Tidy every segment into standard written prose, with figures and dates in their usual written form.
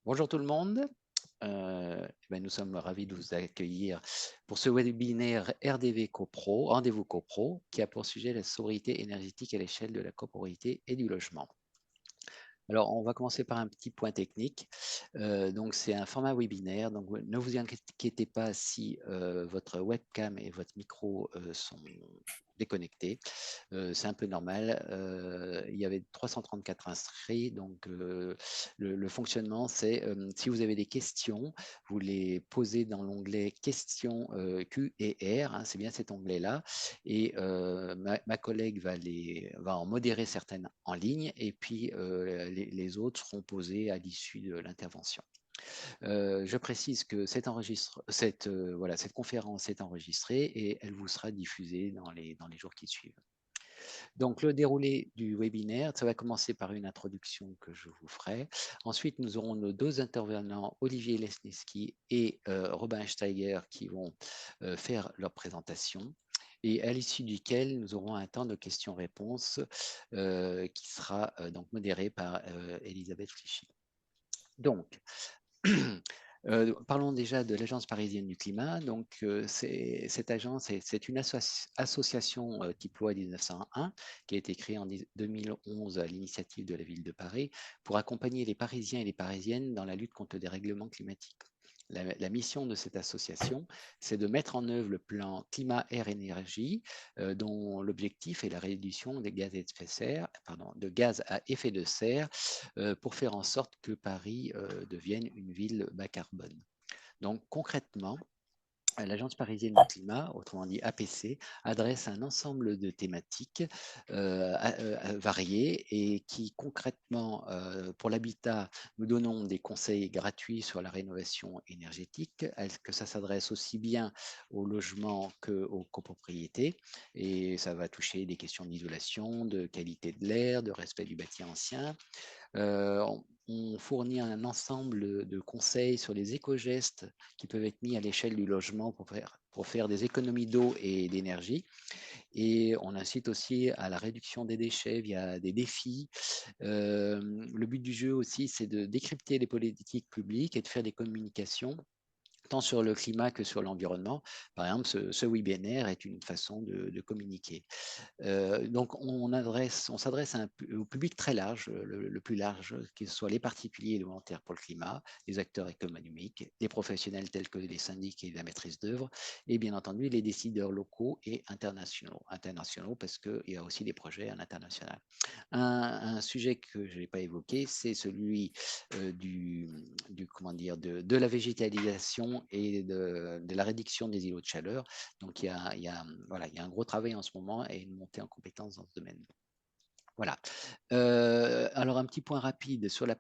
Bonjour tout le monde. Nous sommes ravis de vous accueillir pour ce webinaire RDV CoPro, Rendez-vous CoPro, qui a pour sujet la sobriété énergétique à l'échelle de la copropriété et du logement. Alors, on va commencer par un petit point technique. Donc, c'est un format webinaire. Donc, ne vous inquiétez pas si votre webcam et votre micro sont déconnectés. C'est un peu normal. Il y avait 334 inscrits. Donc, le fonctionnement, c'est si vous avez des questions, vous les posez dans l'onglet questions Q et R. Hein, c'est bien cet onglet-là. Et ma collègue va en modérer certaines en ligne et puis les autres seront posées à l'issue de l'intervention. Je précise que cette conférence est enregistrée et elle vous sera diffusée dans les jours qui suivent. Donc, le déroulé du webinaire, ça va commencer par une introduction que je vous ferai. Ensuite, nous aurons nos deux intervenants, Olivier Lesniewski et Robin Steiger, qui vont faire leur présentation. Et à l'issue duquel nous aurons un temps de questions-réponses qui sera donc modéré par Elisabeth Flichy. Donc, parlons déjà de l'Agence parisienne du climat. Donc, cette agence, c'est une association type loi 1901 qui a été créée en 2011 à l'initiative de la ville de Paris pour accompagner les Parisiens et les Parisiennes dans la lutte contre le dérèglement climatique. La mission de cette association, c'est de mettre en œuvre le plan climat, air, énergie, dont l'objectif est la réduction des de gaz à effet de serre pour faire en sorte que Paris devienne une ville bas carbone. Donc concrètement, l'Agence parisienne du climat, autrement dit APC, adresse un ensemble de thématiques variées et qui concrètement, pour l'habitat, nous donnons des conseils gratuits sur la rénovation énergétique, que ça s'adresse aussi bien aux logements qu'aux copropriétés. Et ça va toucher des questions d'isolation, de qualité de l'air, de respect du bâti ancien. On fournit un ensemble de conseils sur les éco-gestes qui peuvent être mis à l'échelle du logement pour faire des économies d'eau et d'énergie. Et on incite aussi à la réduction des déchets via des défis. Le but du jeu aussi, c'est de décrypter les politiques publiques et de faire des communications tant sur le climat que sur l'environnement. Par exemple, ce webinaire est une façon de communiquer. Donc, on s'adresse au public très large, le plus large, que ce soit les particuliers et les volontaires pour le climat, les acteurs économiques, les professionnels tels que les syndics et la maîtrise d'œuvre, et bien entendu les décideurs locaux et internationaux. Internationaux parce qu'il y a aussi des projets à l'international. Un sujet que je n'ai pas évoqué, c'est celui comment dire, de la végétalisation et de la réduction des îlots de chaleur. Donc, voilà, il y a un gros travail en ce moment et une montée en compétences dans ce domaine. Voilà. Alors, un petit point rapide sur la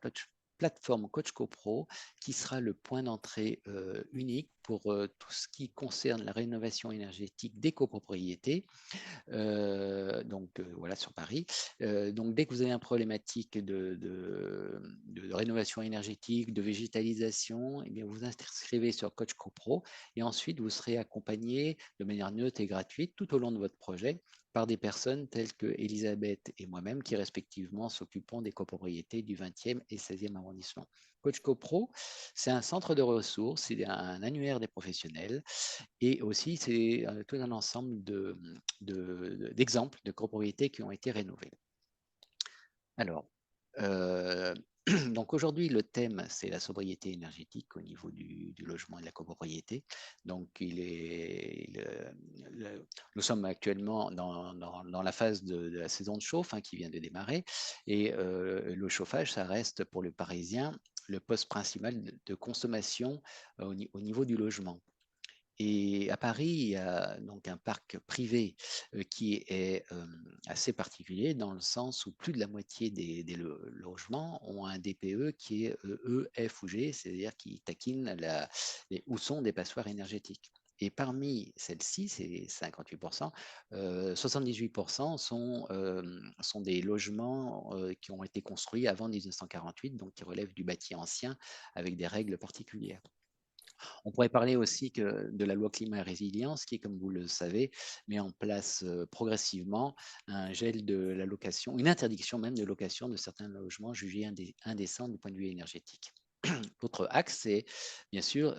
plateforme Coach CoPro, qui sera le point d'entrée unique pour tout ce qui concerne la rénovation énergétique des copropriétés. Voilà, sur Paris. Donc, dès que vous avez une problématique de rénovation énergétique, de végétalisation, eh bien, vous inscrivez sur Coach CoPro et ensuite vous serez accompagné de manière neutre et gratuite tout au long de votre projet par des personnes telles que Elisabeth et moi-même qui respectivement s'occupons des copropriétés du 20e et 16e arrondissement. Coach CoPro, c'est un centre de ressources, c'est un annuaire des professionnels et aussi, c'est tout un ensemble d'exemples de copropriétés qui ont été rénovées. Alors, euh, donc aujourd'hui, le thème, c'est la sobriété énergétique au niveau du logement et de la copropriété. Donc, nous sommes actuellement dans la phase de la saison de chauffe qui vient de démarrer. Et le chauffage, ça reste pour le Parisien le poste principal de consommation au niveau du logement. Et à Paris, il y a donc un parc privé qui est assez particulier dans le sens où plus de la moitié des logements ont un DPE qui est E, F ou G, c'est-à-dire qui taquine où sont des passoires énergétiques. Et parmi celles-ci, c'est 58%, 78% sont des logements qui ont été construits avant 1948, donc qui relèvent du bâti ancien avec des règles particulières. On pourrait parler aussi de la loi climat et résilience qui, comme vous le savez, met en place progressivement un gel de la location, une interdiction même de location de certains logements jugés indécents du point de vue énergétique. L'autre axe, c'est bien sûr,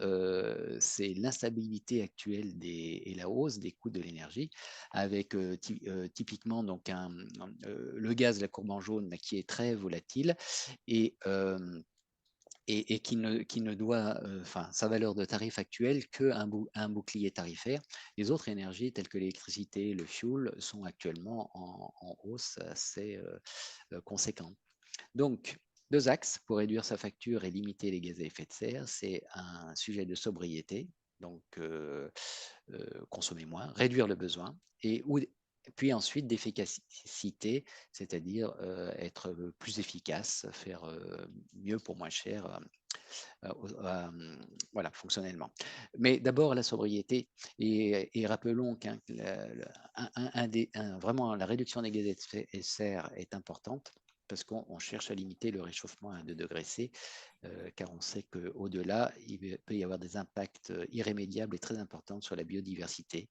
c'est l'instabilité actuelle et la hausse des coûts de l'énergie avec typiquement donc le gaz, la courbe en jaune, là, qui est très volatile et, qui ne doit, enfin, sa valeur de tarif actuelle un bouclier tarifaire. Les autres énergies telles que l'électricité, le fioul sont actuellement en hausse assez conséquente. Donc, deux axes pour réduire sa facture et limiter les gaz à effet de serre, c'est un sujet de sobriété, donc consommer moins, réduire le besoin, puis ensuite d'efficacité, c'est-à-dire être plus efficace, faire mieux pour moins cher, voilà, fonctionnellement. Mais d'abord la sobriété, et rappelons qu'un vraiment la réduction des gaz à effet de serre est importante parce qu'on cherche à limiter le réchauffement à 2 degrés C, car on sait qu'au-delà, il peut y avoir des impacts irrémédiables et très importants sur la biodiversité,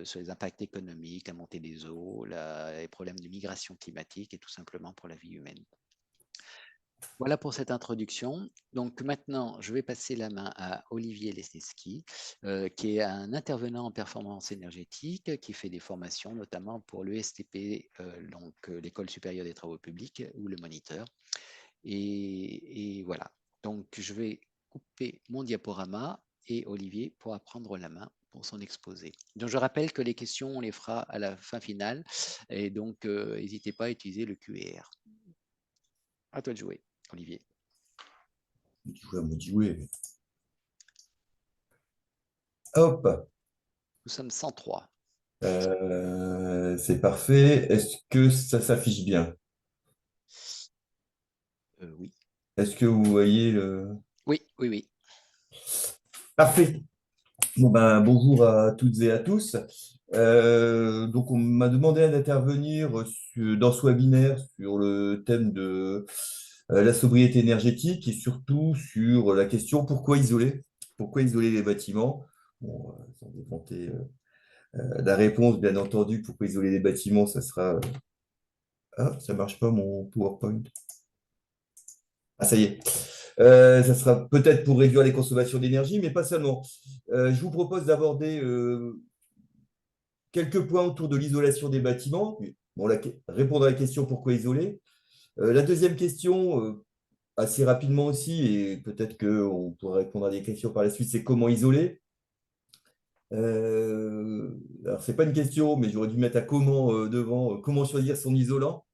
sur les impacts économiques, la montée des eaux, les problèmes de migration climatique et tout simplement pour la vie humaine. Voilà pour cette introduction. Donc maintenant, je vais passer la main à Olivier Lesneski, qui est un intervenant en performance énergétique, qui fait des formations notamment pour l'ESTP, donc l'École supérieure des travaux publics, ou le moniteur. Et voilà. Donc je vais couper mon diaporama et Olivier pourra prendre la main pour son exposé. Donc je rappelle que les questions, on les fera à la fin finale, et donc n'hésitez pas à utiliser le QR. À toi de jouer, Olivier. Jouer à jouer. Hop, Nous sommes 103. c'est parfait. Est-ce que ça s'affiche bien? Oui. Est-ce que vous voyez le... Oui, oui, oui. Parfait. Bon ben, bonjour à toutes et à tous. Donc, on m'a demandé d'intervenir dans ce webinaire sur le thème de la sobriété énergétique et surtout sur la question pourquoi isoler? Pourquoi isoler les bâtiments? Bon, sans démonter la réponse, bien entendu, pourquoi isoler les bâtiments, ça sera... Ah, ça marche pas mon PowerPoint. Ah, ça y est. Ça sera peut-être pour réduire les consommations d'énergie, mais pas seulement. Je vous propose d'aborder quelques points autour de l'isolation des bâtiments. Bon, répondre à la question pourquoi isoler. La deuxième question, assez rapidement aussi, et peut-être qu'on pourra répondre à des questions par la suite, c'est comment isoler. Alors, ce n'est pas une question, mais j'aurais dû mettre à comment devant, comment choisir son isolant.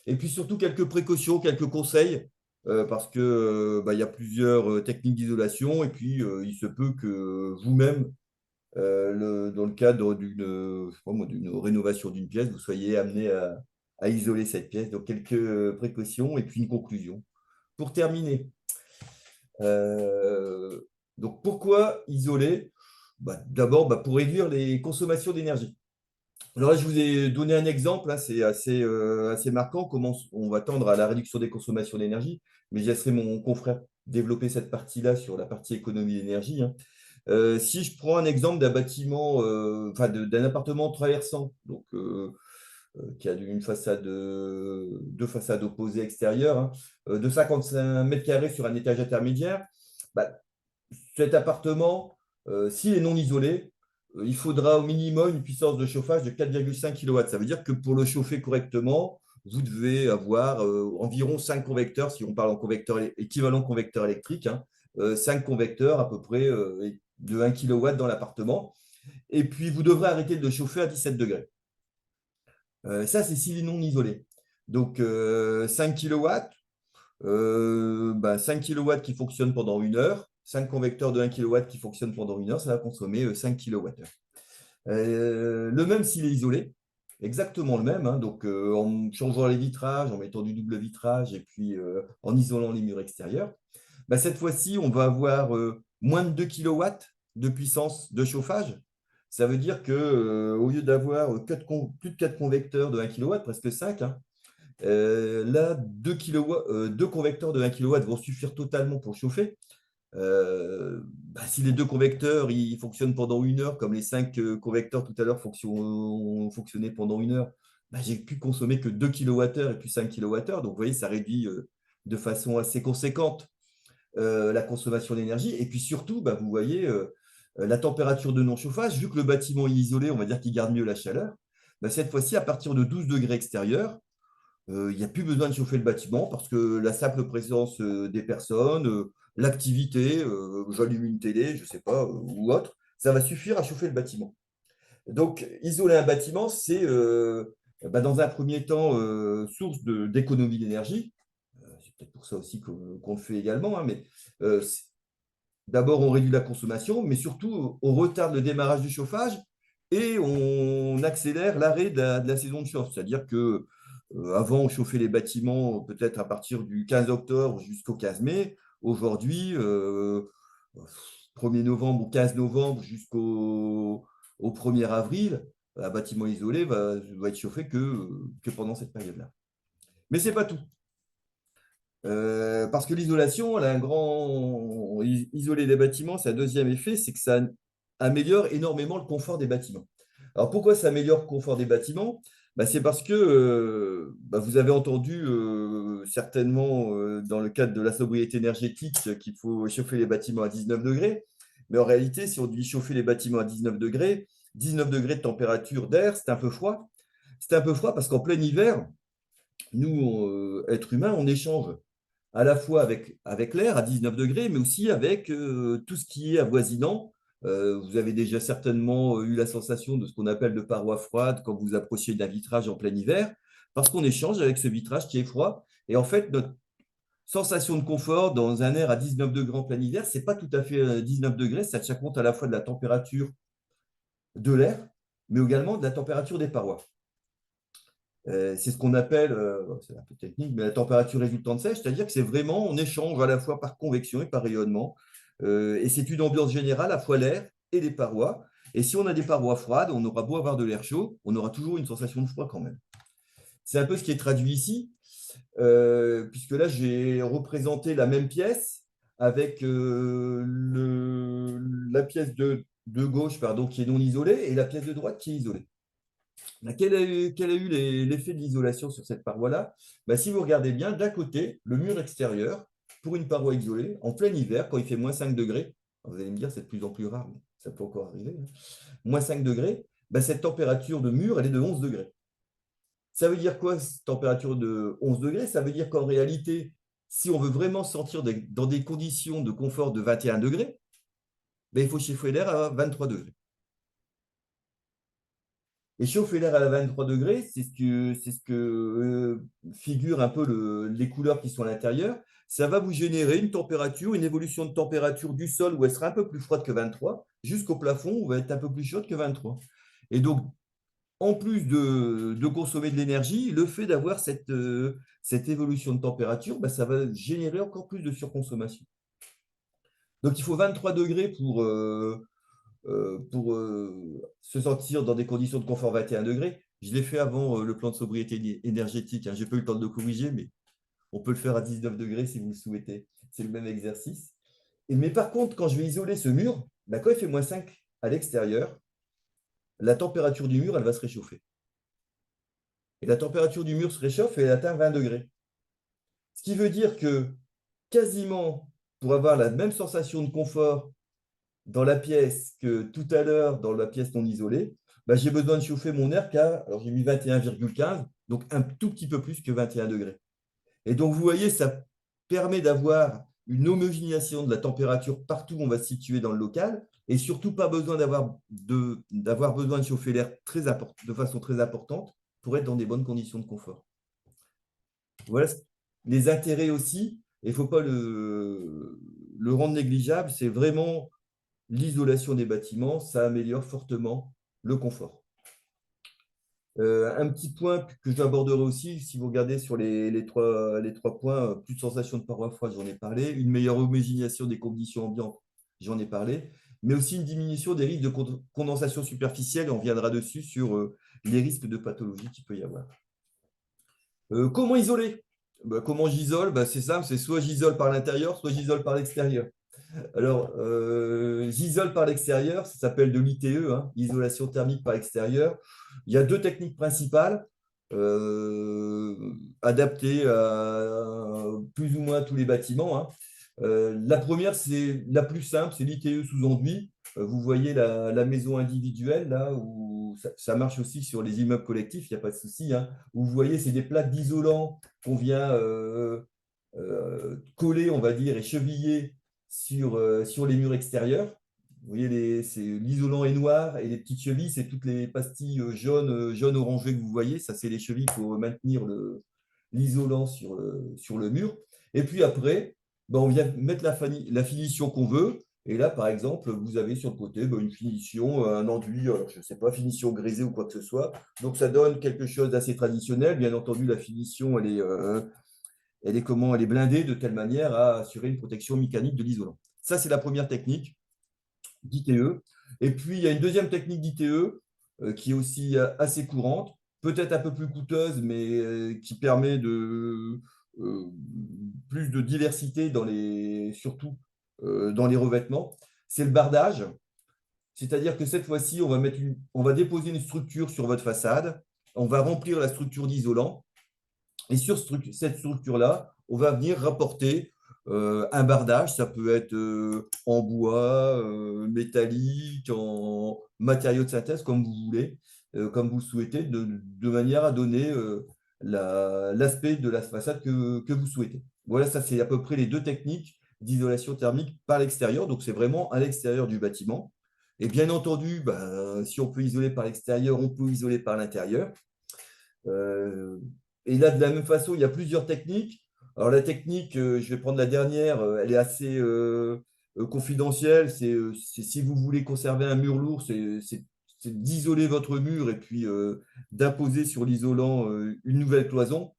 Et puis surtout quelques précautions, quelques conseils, parce que il y a plusieurs techniques d'isolation, et puis il se peut que vous-même, dans le cadre d'une rénovation d'une pièce, vous soyez amené à isoler cette pièce. Donc quelques précautions et puis une conclusion. Pour terminer, euh, donc pourquoi isoler? D'abord, pour réduire les consommations d'énergie. Alors là, je vous ai donné un exemple, hein, c'est assez marquant comment on va tendre à la réduction des consommations d'énergie, mais je laisserai mon confrère développer cette partie-là sur la partie économie d'énergie, hein. Si je prends un exemple d'un bâtiment, enfin d'un appartement traversant, donc qui a deux façades opposées extérieures, hein, de 55 mètres carrés sur un étage intermédiaire, bah, cet appartement, s'il est non isolé, il faudra au minimum une puissance de chauffage de 4,5 kW. Ça veut dire que pour le chauffer correctement, vous devez avoir environ 5 convecteurs, si on parle en convecteur équivalent convecteur électrique, hein, 5 convecteurs à peu près de 1 kW dans l'appartement. Et puis, vous devrez arrêter de le chauffer à 17 degrés. Ça, c'est s'il est non isolé. Donc, 5 kW, 5 kW qui fonctionnent pendant 1 heure, 5 convecteurs de 1 kW qui fonctionnent pendant 1 heure, ça va consommer 5 kWh. Le même s'il est isolé, exactement le même, hein, donc en changeant les vitrages, en mettant du double vitrage et puis en isolant les murs extérieurs, cette fois-ci, on va avoir moins de 2 kW de puissance de chauffage. Ça veut dire qu'au lieu d'avoir plus de 4 convecteurs de 1 kW, presque 5, hein, là, 2 convecteurs de 1 kW vont suffire totalement pour chauffer. Si les deux convecteurs ils fonctionnent pendant 1 heure, comme les 5 convecteurs tout à l'heure ont fonctionné pendant 1 heure, j'ai pu consommer que 2 kWh et puis 5 kWh. Donc, vous voyez, ça réduit de façon assez conséquente la consommation d'énergie. Et puis surtout, bah, vous voyez, la température de non-chauffage, vu que le bâtiment est isolé, on va dire qu'il garde mieux la chaleur, bah, cette fois-ci, à partir de 12 degrés extérieurs, il n'y a plus besoin de chauffer le bâtiment parce que la simple présence des personnes, l'activité, j'allume une télé, je ne sais pas, ou autre, ça va suffire à chauffer le bâtiment. Donc, isoler un bâtiment, c'est bah, dans un premier temps source d'économie d'énergie. C'est peut-être pour ça aussi qu'on le fait également, hein, mais d'abord, on réduit la consommation, mais surtout, on retarde le démarrage du chauffage et on accélère l'arrêt de la saison de chauffe. C'est-à-dire que avant, on chauffait les bâtiments peut-être à partir du 15 octobre jusqu'au 15 mai. Aujourd'hui, 1er novembre ou 15 novembre au 1er avril, un bâtiment isolé va être chauffé que pendant cette période-là. Mais ce n'est pas tout. Parce que l'isolation, elle a un grand. Isoler des bâtiments, c'est un deuxième effet, c'est que ça améliore énormément le confort des bâtiments. Alors pourquoi ça améliore le confort des bâtiments? Bah, c'est parce que bah, vous avez entendu certainement dans le cadre de la sobriété énergétique qu'il faut chauffer les bâtiments à 19 degrés. Mais en réalité, si on dit chauffer les bâtiments à 19 degrés de température d'air, c'est un peu froid. C'est un peu froid parce qu'en plein hiver, nous, êtres humains, on échange à la fois avec l'air à 19 degrés, mais aussi avec tout ce qui est avoisinant. Vous avez déjà certainement eu la sensation de ce qu'on appelle de parois froides quand vous approchez d'un vitrage en plein hiver, parce qu'on échange avec ce vitrage qui est froid. Et en fait, notre sensation de confort dans un air à 19 degrés en plein hiver, ce n'est pas tout à fait 19 degrés, ça tient compte à la fois de la température de l'air, mais également de la température des parois. C'est ce qu'on appelle, c'est un peu technique, mais la température résultante sèche, c'est-à-dire que c'est vraiment, on échange à la fois par convection et par rayonnement. Et c'est une ambiance générale, à la fois l'air et les parois. Et si on a des parois froides, on aura beau avoir de l'air chaud, on aura toujours une sensation de froid quand même. C'est un peu ce qui est traduit ici, puisque là, j'ai représenté la même pièce avec la pièce de gauche pardon, qui est non isolée et la pièce de droite qui est isolée. Quel a eu l'effet de l'isolation sur cette paroi-là? Si vous regardez bien, d'un côté, le mur extérieur, pour une paroi isolée, en plein hiver, quand il fait moins 5 degrés, vous allez me dire c'est de plus en plus rare, mais ça peut encore arriver, hein, moins 5 degrés, cette température de mur, elle est de 11 degrés. Ça veut dire quoi, cette température de 11 degrés? Ça veut dire qu'en réalité, si on veut vraiment sortir dans des conditions de confort de 21 degrés, il faut chauffer l'air à 23 degrés. Et chauffer l'air à 23 degrés, c'est ce que figurent un peu les couleurs qui sont à l'intérieur. Ça va vous générer une température, une évolution de température du sol où elle sera un peu plus froide que 23, jusqu'au plafond où elle va être un peu plus chaude que 23. Et donc, en plus de consommer de l'énergie, le fait d'avoir cette évolution de température, ça va générer encore plus de surconsommation. Donc, il faut 23 degrés pour se sentir dans des conditions de confort 21 degrés. Je l'ai fait avant le plan de sobriété énergétique. Hein. Je n'ai pas eu le temps de le corriger, mais on peut le faire à 19 degrés si vous le souhaitez. C'est le même exercice. Mais par contre, quand je vais isoler ce mur, quand il fait moins 5 à l'extérieur, la température du mur, elle va se réchauffer. Et la température du mur se réchauffe et elle atteint 20 degrés. Ce qui veut dire que quasiment, pour avoir la même sensation de confort dans la pièce que tout à l'heure dans la pièce non isolée, j'ai besoin de chauffer mon air alors j'ai mis 21,15, donc un tout petit peu plus que 21 degrés. Et donc, vous voyez, ça permet d'avoir une homogénéisation de la température partout où on va se situer dans le local et surtout pas besoin d'avoir besoin de chauffer l'air de façon très importante pour être dans des bonnes conditions de confort. Voilà les intérêts aussi, et il ne faut pas le rendre négligeable, c'est vraiment l'isolation des bâtiments, ça améliore fortement le confort. Un petit point que j'aborderai aussi, si vous regardez sur les trois points, plus de sensation de paroi froide, j'en ai parlé, une meilleure homogénéisation des conditions ambiantes, j'en ai parlé, mais aussi une diminution des risques de condensation superficielle, on reviendra dessus sur les risques de pathologie qu'il peut y avoir. Comment isoler? Comment j'isole? C'est simple, c'est soit j'isole par l'intérieur, soit j'isole par l'extérieur. Alors, j'isole par l'extérieur, ça s'appelle de l'ITE, hein, isolation thermique par extérieur. Il y a deux techniques principales, adaptées à plus ou moins tous les bâtiments. Hein. La première, c'est la plus simple, c'est l'ITE sous enduit. Vous voyez la maison individuelle, là, où ça marche aussi sur les immeubles collectifs, il n'y a pas de souci, hein. Où vous voyez, c'est des plaques d'isolant qu'on vient coller, on va dire, et cheviller sur les murs extérieurs. Vous voyez, l'isolant est noir et les petites chevilles, c'est toutes les pastilles jaunes orangées que vous voyez. Ça, c'est les chevilles pour maintenir l'isolant sur le mur. Et puis après, ben, on vient mettre la finition qu'on veut. Et là, par exemple, vous avez sur le côté ben, une finition, un enduit, alors, je ne sais pas, finition grisée ou quoi que ce soit. Donc, ça donne quelque chose d'assez traditionnel. Bien entendu, la finition, elle est blindée de telle manière à assurer une protection mécanique de l'isolant. Ça, c'est la première technique d'ITE. Et puis, il y a une deuxième technique d'ITE qui est aussi assez courante, peut-être un peu plus coûteuse, mais qui permet euh, plus de diversité surtout dans les revêtements. C'est le bardage. C'est-à-dire que cette fois-ci, on va déposer une structure sur votre façade, on va remplir la structure d'isolant, et sur cette structure-là, on va venir rapporter un bardage. Ça peut être en bois, métallique, en matériaux de synthèse, comme vous voulez, comme vous le souhaitez, de manière à donner l'aspect de la façade que vous souhaitez. Voilà, ça c'est à peu près les deux techniques d'isolation thermique par l'extérieur. Donc c'est vraiment à l'extérieur du bâtiment. Et bien entendu, ben, si on peut isoler par l'extérieur, on peut isoler par l'intérieur. Euh, et là, de la même façon, il y a plusieurs techniques. Alors, la technique, je vais prendre la dernière, elle est assez confidentielle. C'est si vous voulez conserver un mur lourd, c'est d'isoler votre mur et puis d'imposer sur l'isolant une nouvelle cloison.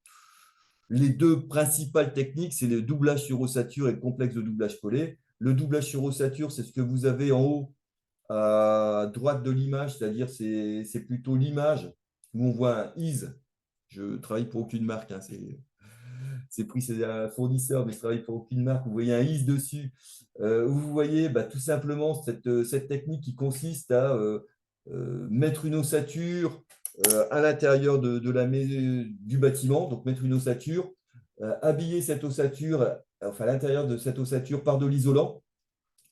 Les deux principales techniques, c'est le doublage sur ossature et le complexe de doublage collé. Le doublage sur ossature, c'est ce que vous avez en haut à droite de l'image, c'est-à-dire c'est plutôt l'image où on voit un is. Je travaille pour aucune marque, hein, c'est pris, c'est un fournisseur, mais je travaille pour aucune marque. Vous voyez un is dessus, où vous voyez bah, tout simplement cette technique qui consiste à mettre une ossature à l'intérieur du bâtiment, donc mettre une ossature, habiller cette ossature, enfin à l'intérieur de cette ossature par de l'isolant,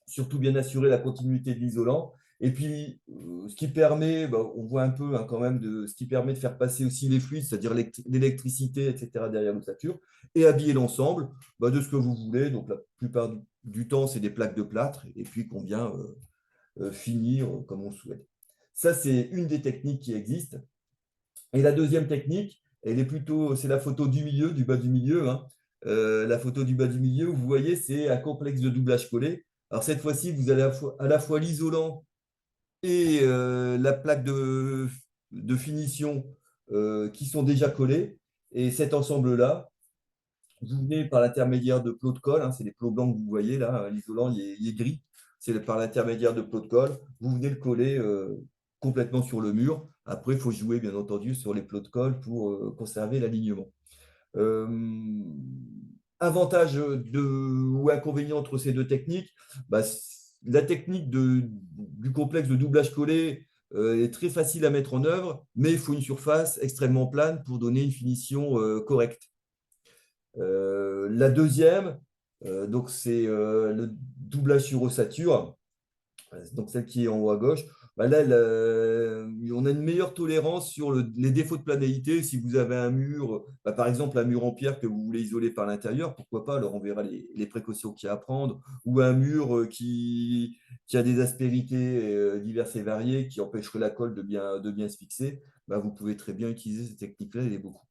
surtout bien assurer la continuité de l'isolant. Et puis, ce qui permet, bah, on voit un peu hein, quand même, ce qui permet de faire passer aussi les fluides, c'est-à-dire l'électricité, etc., derrière l'ossature, et habiller l'ensemble bah, de ce que vous voulez. Donc, la plupart du temps, c'est des plaques de plâtre, et puis qu'on vient finir comme on le souhaite. Ça, c'est une des techniques qui existent. Et la deuxième technique, c'est la photo du milieu, du bas du milieu. Hein. La photo du bas du milieu, vous voyez, c'est un complexe de doublage collé. Alors cette fois-ci, vous avez à la fois l'isolant et la plaque de finition qui sont déjà collés. Et cet ensemble-là, vous venez par l'intermédiaire de plots de colle, hein, c'est les plots blancs que vous voyez là, l'isolant il est gris, c'est par l'intermédiaire de plots de colle, vous venez le coller complètement sur le mur. Après, il faut jouer bien entendu sur les plots de colle pour conserver l'alignement. Euh, Avantage ou inconvénient entre ces deux techniques, bah, la technique du complexe de doublage collé est très facile à mettre en œuvre, mais il faut une surface extrêmement plane pour donner une finition correcte. La deuxième, donc c'est le doublage sur ossature, donc celle qui est en haut à gauche. Bah là, on a une meilleure tolérance sur les défauts de planéité. Si vous avez un mur, bah, par exemple un mur en pierre que vous voulez isoler par l'intérieur, pourquoi pas, alors on verra les précautions qu'il y a à prendre, ou un mur qui a des aspérités diverses et variées qui empêcherait la colle de bien se fixer, bah, vous pouvez très bien utiliser cette technique-là, elle est beaucoup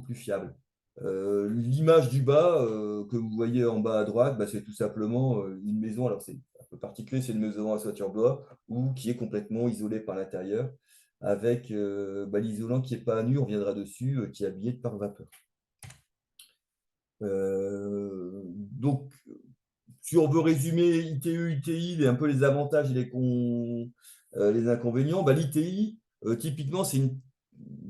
plus fiable. L'image du bas que vous voyez en bas à droite, bah, c'est tout simplement une maison. Alors, c'est un peu particulier, c'est une maison à toiture bois ou qui est complètement isolée par l'intérieur avec bah, l'isolant qui n'est pas à nu, on reviendra dessus, qui est habillé de pare-vapeur. Donc, si on veut résumer ITE, UTI, un peu les avantages et les inconvénients, bah, l'ITI, typiquement, c'est une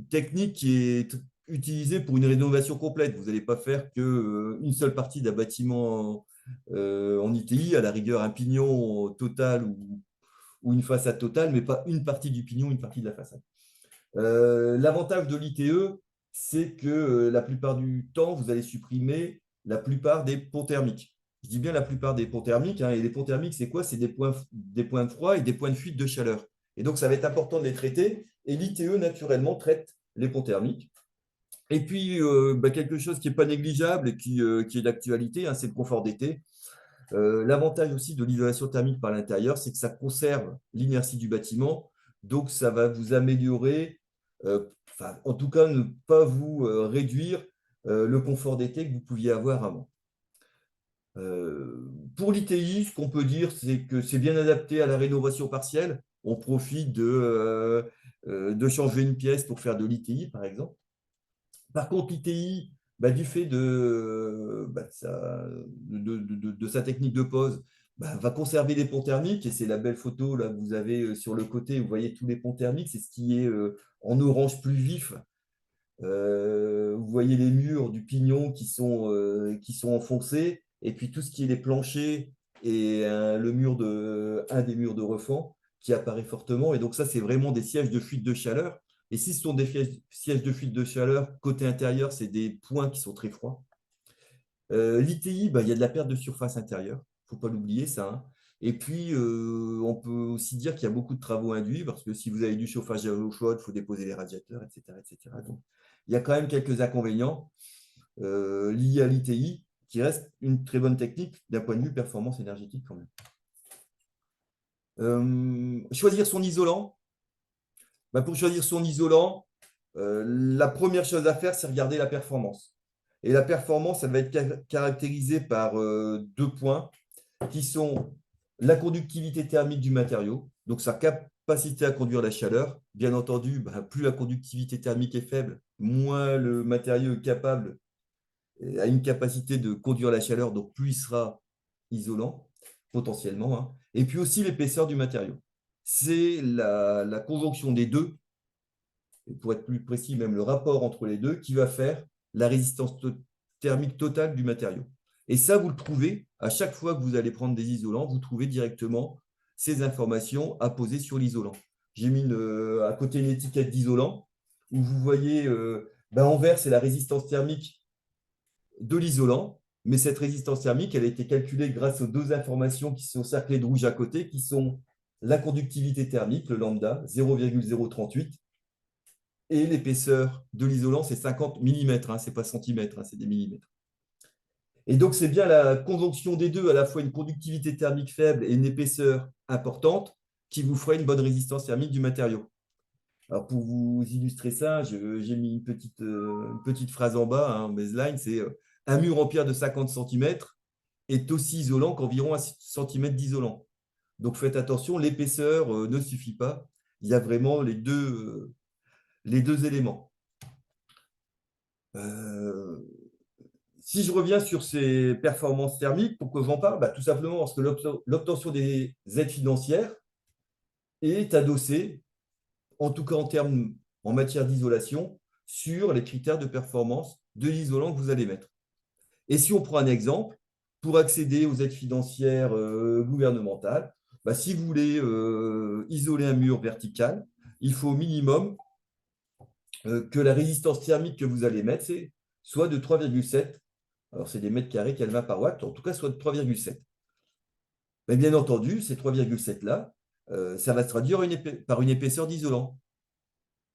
technique qui est utilisée pour une rénovation complète. Vous n'allez pas faire qu'une seule partie d'un bâtiment en ITI, à la rigueur un pignon total ou une façade totale, mais pas une partie du pignon, une partie de la façade. L'avantage de l'ITE, c'est que la plupart du temps, vous allez supprimer la plupart des ponts thermiques. Je dis bien la plupart des ponts thermiques, hein, et les ponts thermiques, c'est quoi? C'est des points de froid et des points de fuite de chaleur. Et donc, ça va être important de les traiter. Et l'ITE, naturellement, traite les ponts thermiques. Et puis, quelque chose qui n'est pas négligeable et qui est d'actualité, hein, c'est le confort d'été. L'avantage aussi de l'isolation thermique par l'intérieur, c'est que ça conserve l'inertie du bâtiment. Donc, ça va vous améliorer, en tout cas, ne pas vous réduire le confort d'été que vous pouviez avoir avant. Pour l'ITI, ce qu'on peut dire, c'est que c'est bien adapté à la rénovation partielle. On profite de changer une pièce pour faire de l'ITI, par exemple. Par contre, l'ITI, du fait de sa technique de pose, va conserver les ponts thermiques. Et c'est la belle photo là, que vous avez sur le côté. Vous voyez tous les ponts thermiques. C'est ce qui est en orange plus vif. Vous voyez les murs du pignon qui sont enfoncés. Et puis tout ce qui est les planchers et un des murs de refend qui apparaît fortement. Et donc ça, c'est vraiment des sièges de fuite de chaleur. Et si ce sont des sièges de fuite de chaleur, côté intérieur, c'est des points qui sont très froids. L'ITI, il y a de la perte de surface intérieure. Il ne faut pas l'oublier, ça, hein. Et puis, on peut aussi dire qu'il y a beaucoup de travaux induits, parce que si vous avez du chauffage à eau chaude, il faut déposer les radiateurs, etc., etc. Donc, il y a quand même quelques inconvénients liés à l'ITI, qui reste une très bonne technique d'un point de vue performance énergétique quand même. Choisir son isolant. Pour choisir son isolant, la première chose à faire, c'est regarder la performance. Et la performance, elle va être caractérisée par deux points qui sont la conductivité thermique du matériau, donc sa capacité à conduire la chaleur. Bien entendu, plus la conductivité thermique est faible, moins le matériau est capable, a une capacité de conduire la chaleur, donc plus il sera isolant, potentiellement, hein. Et puis aussi l'épaisseur du matériau. C'est la conjonction des deux, et pour être plus précis, même le rapport entre les deux, qui va faire la résistance thermique totale du matériau. Et ça, vous le trouvez à chaque fois que vous allez prendre des isolants, vous trouvez directement ces informations à poser sur l'isolant. J'ai mis à côté une étiquette d'isolant où vous voyez en vert, c'est la résistance thermique de l'isolant. Mais cette résistance thermique, elle a été calculée grâce aux deux informations qui sont cerclées de rouge à côté, qui sont la conductivité thermique, le lambda, 0,038, et l'épaisseur de l'isolant, c'est 50 mm, ce n'est pas centimètres, c'est des millimètres. Et donc, c'est bien la conjonction des deux, à la fois une conductivité thermique faible et une épaisseur importante, qui vous fera une bonne résistance thermique du matériau. Alors, pour vous illustrer ça, j'ai mis une petite phrase en bas, en baseline, c'est un mur en pierre de 50 cm est aussi isolant qu'environ 1 cm d'isolant. Donc, faites attention, l'épaisseur ne suffit pas. Il y a vraiment les deux éléments. Si je reviens sur ces performances thermiques, pourquoi j'en parle? Tout simplement parce que l'obtention des aides financières est adossée, en tout cas en matière d'isolation, sur les critères de performance de l'isolant que vous allez mettre. Et si on prend un exemple, pour accéder aux aides financières gouvernementales, si vous voulez isoler un mur vertical, il faut au minimum que la résistance thermique que vous allez mettre, c'est soit de 3,7. Alors, c'est des mètres carrés Kelvin par watt, en tout cas, soit de 3,7. Mais bien entendu, ces 3,7-là, ça va se traduire par une épaisseur d'isolant.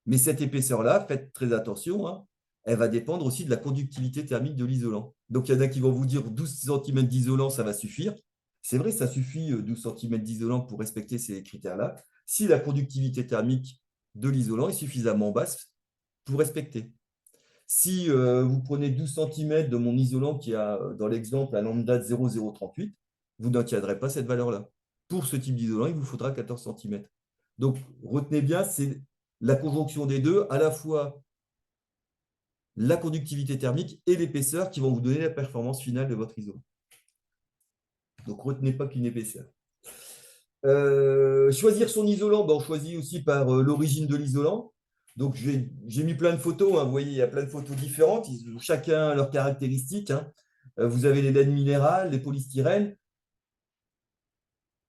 Mais cette épaisseur-là, faites très attention, hein, elle va dépendre aussi de la conductivité thermique de l'isolant. Donc, il y en a qui vont vous dire 12 cm d'isolant, ça va suffire. C'est vrai, ça suffit 12 cm d'isolant pour respecter ces critères-là. Si la conductivité thermique de l'isolant est suffisamment basse pour respecter. Si vous prenez 12 cm de mon isolant qui a, dans l'exemple, un lambda de 0,038, vous n'obtiendrez pas cette valeur-là. Pour ce type d'isolant, il vous faudra 14 cm. Donc, retenez bien, c'est la conjonction des deux, à la fois la conductivité thermique et l'épaisseur qui vont vous donner la performance finale de votre isolant. Donc, retenez pas qu'une épaisseur. Choisir son isolant, on choisit aussi par l'origine de l'isolant. Donc, j'ai mis plein de photos, hein. Vous voyez, il y a plein de photos différentes. Ils ont chacun leurs caractéristiques, hein. Vous avez les laines minérales, les polystyrènes.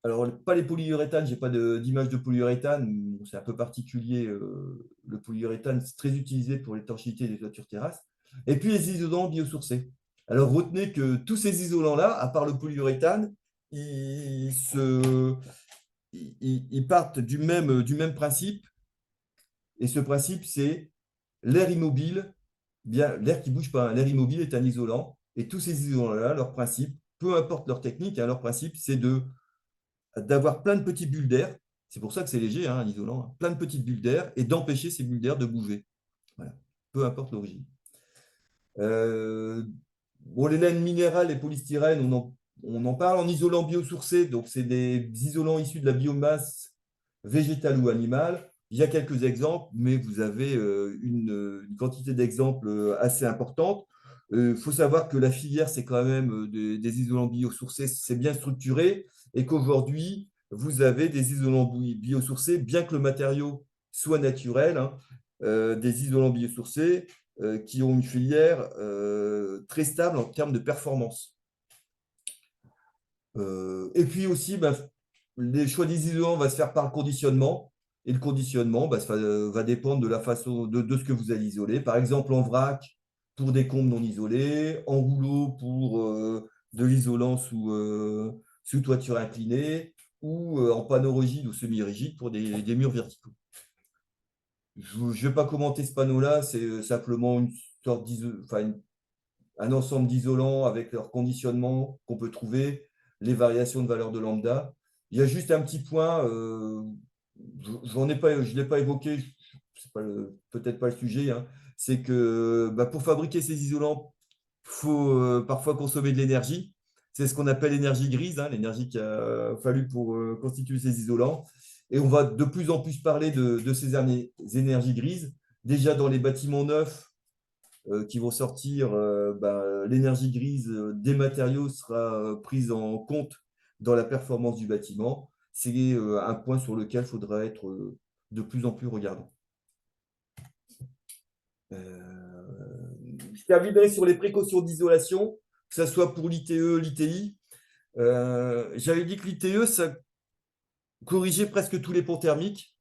Alors, pas les polyuréthanes, je n'ai pas d'image de polyuréthane. C'est un peu particulier. Le polyuréthane, c'est très utilisé pour l'étanchéité des toitures terrasses. Et puis, les isolants biosourcés. Alors, retenez que tous ces isolants-là, à part le polyuréthane, ils partent du même principe. Et ce principe, c'est l'air immobile, bien l'air qui ne bouge pas, hein. L'air immobile est un isolant. Et tous ces isolants-là, leur principe, peu importe leur technique, hein, leur principe, c'est d'avoir plein de petites bulles d'air. C'est pour ça que c'est léger, hein, un isolant, hein. Plein de petites bulles d'air et d'empêcher ces bulles d'air de bouger. Voilà. Peu importe l'origine. Bon, les laines minérales et polystyrène, on en parle en isolant biosourcé. Donc, c'est des isolants issus de la biomasse végétale ou animale. Il y a quelques exemples, mais vous avez une quantité d'exemples assez importante. Il faut savoir que la filière, c'est quand même des isolants biosourcés, c'est bien structuré et qu'aujourd'hui, vous avez des isolants biosourcés, bien que le matériau soit naturel, hein, des isolants biosourcés qui ont une filière très stable en termes de performance. Et puis aussi, ben, les choix des isolants va se faire par le conditionnement. Et le conditionnement ça va dépendre de la façon de ce que vous allez isoler. Par exemple, en vrac pour des combes non isolées, en rouleau pour de l'isolant sous toiture inclinée, ou en panneau rigide ou semi-rigide pour des murs verticaux. Je ne vais pas commenter ce panneau-là, c'est simplement une sorte un ensemble d'isolants avec leur conditionnement qu'on peut trouver, les variations de valeur de lambda. Il y a juste un petit point, je ne l'ai pas évoqué, c'est peut-être pas le sujet, hein, c'est que pour fabriquer ces isolants, il faut parfois consommer de l'énergie. C'est ce qu'on appelle l'énergie grise, hein, l'énergie qu'il a fallu pour constituer ces isolants. Et on va de plus en plus parler de ces énergies grises. Déjà dans les bâtiments neufs, qui vont sortir, l'énergie grise des matériaux sera prise en compte dans la performance du bâtiment. C'est un point sur lequel il faudra être de plus en plus regardant. Je terminerai sur les précautions d'isolation, que ce soit pour l'ITE, l'ITI. J'avais dit que l'ITE, ça corrigeait presque tous les ponts thermiques.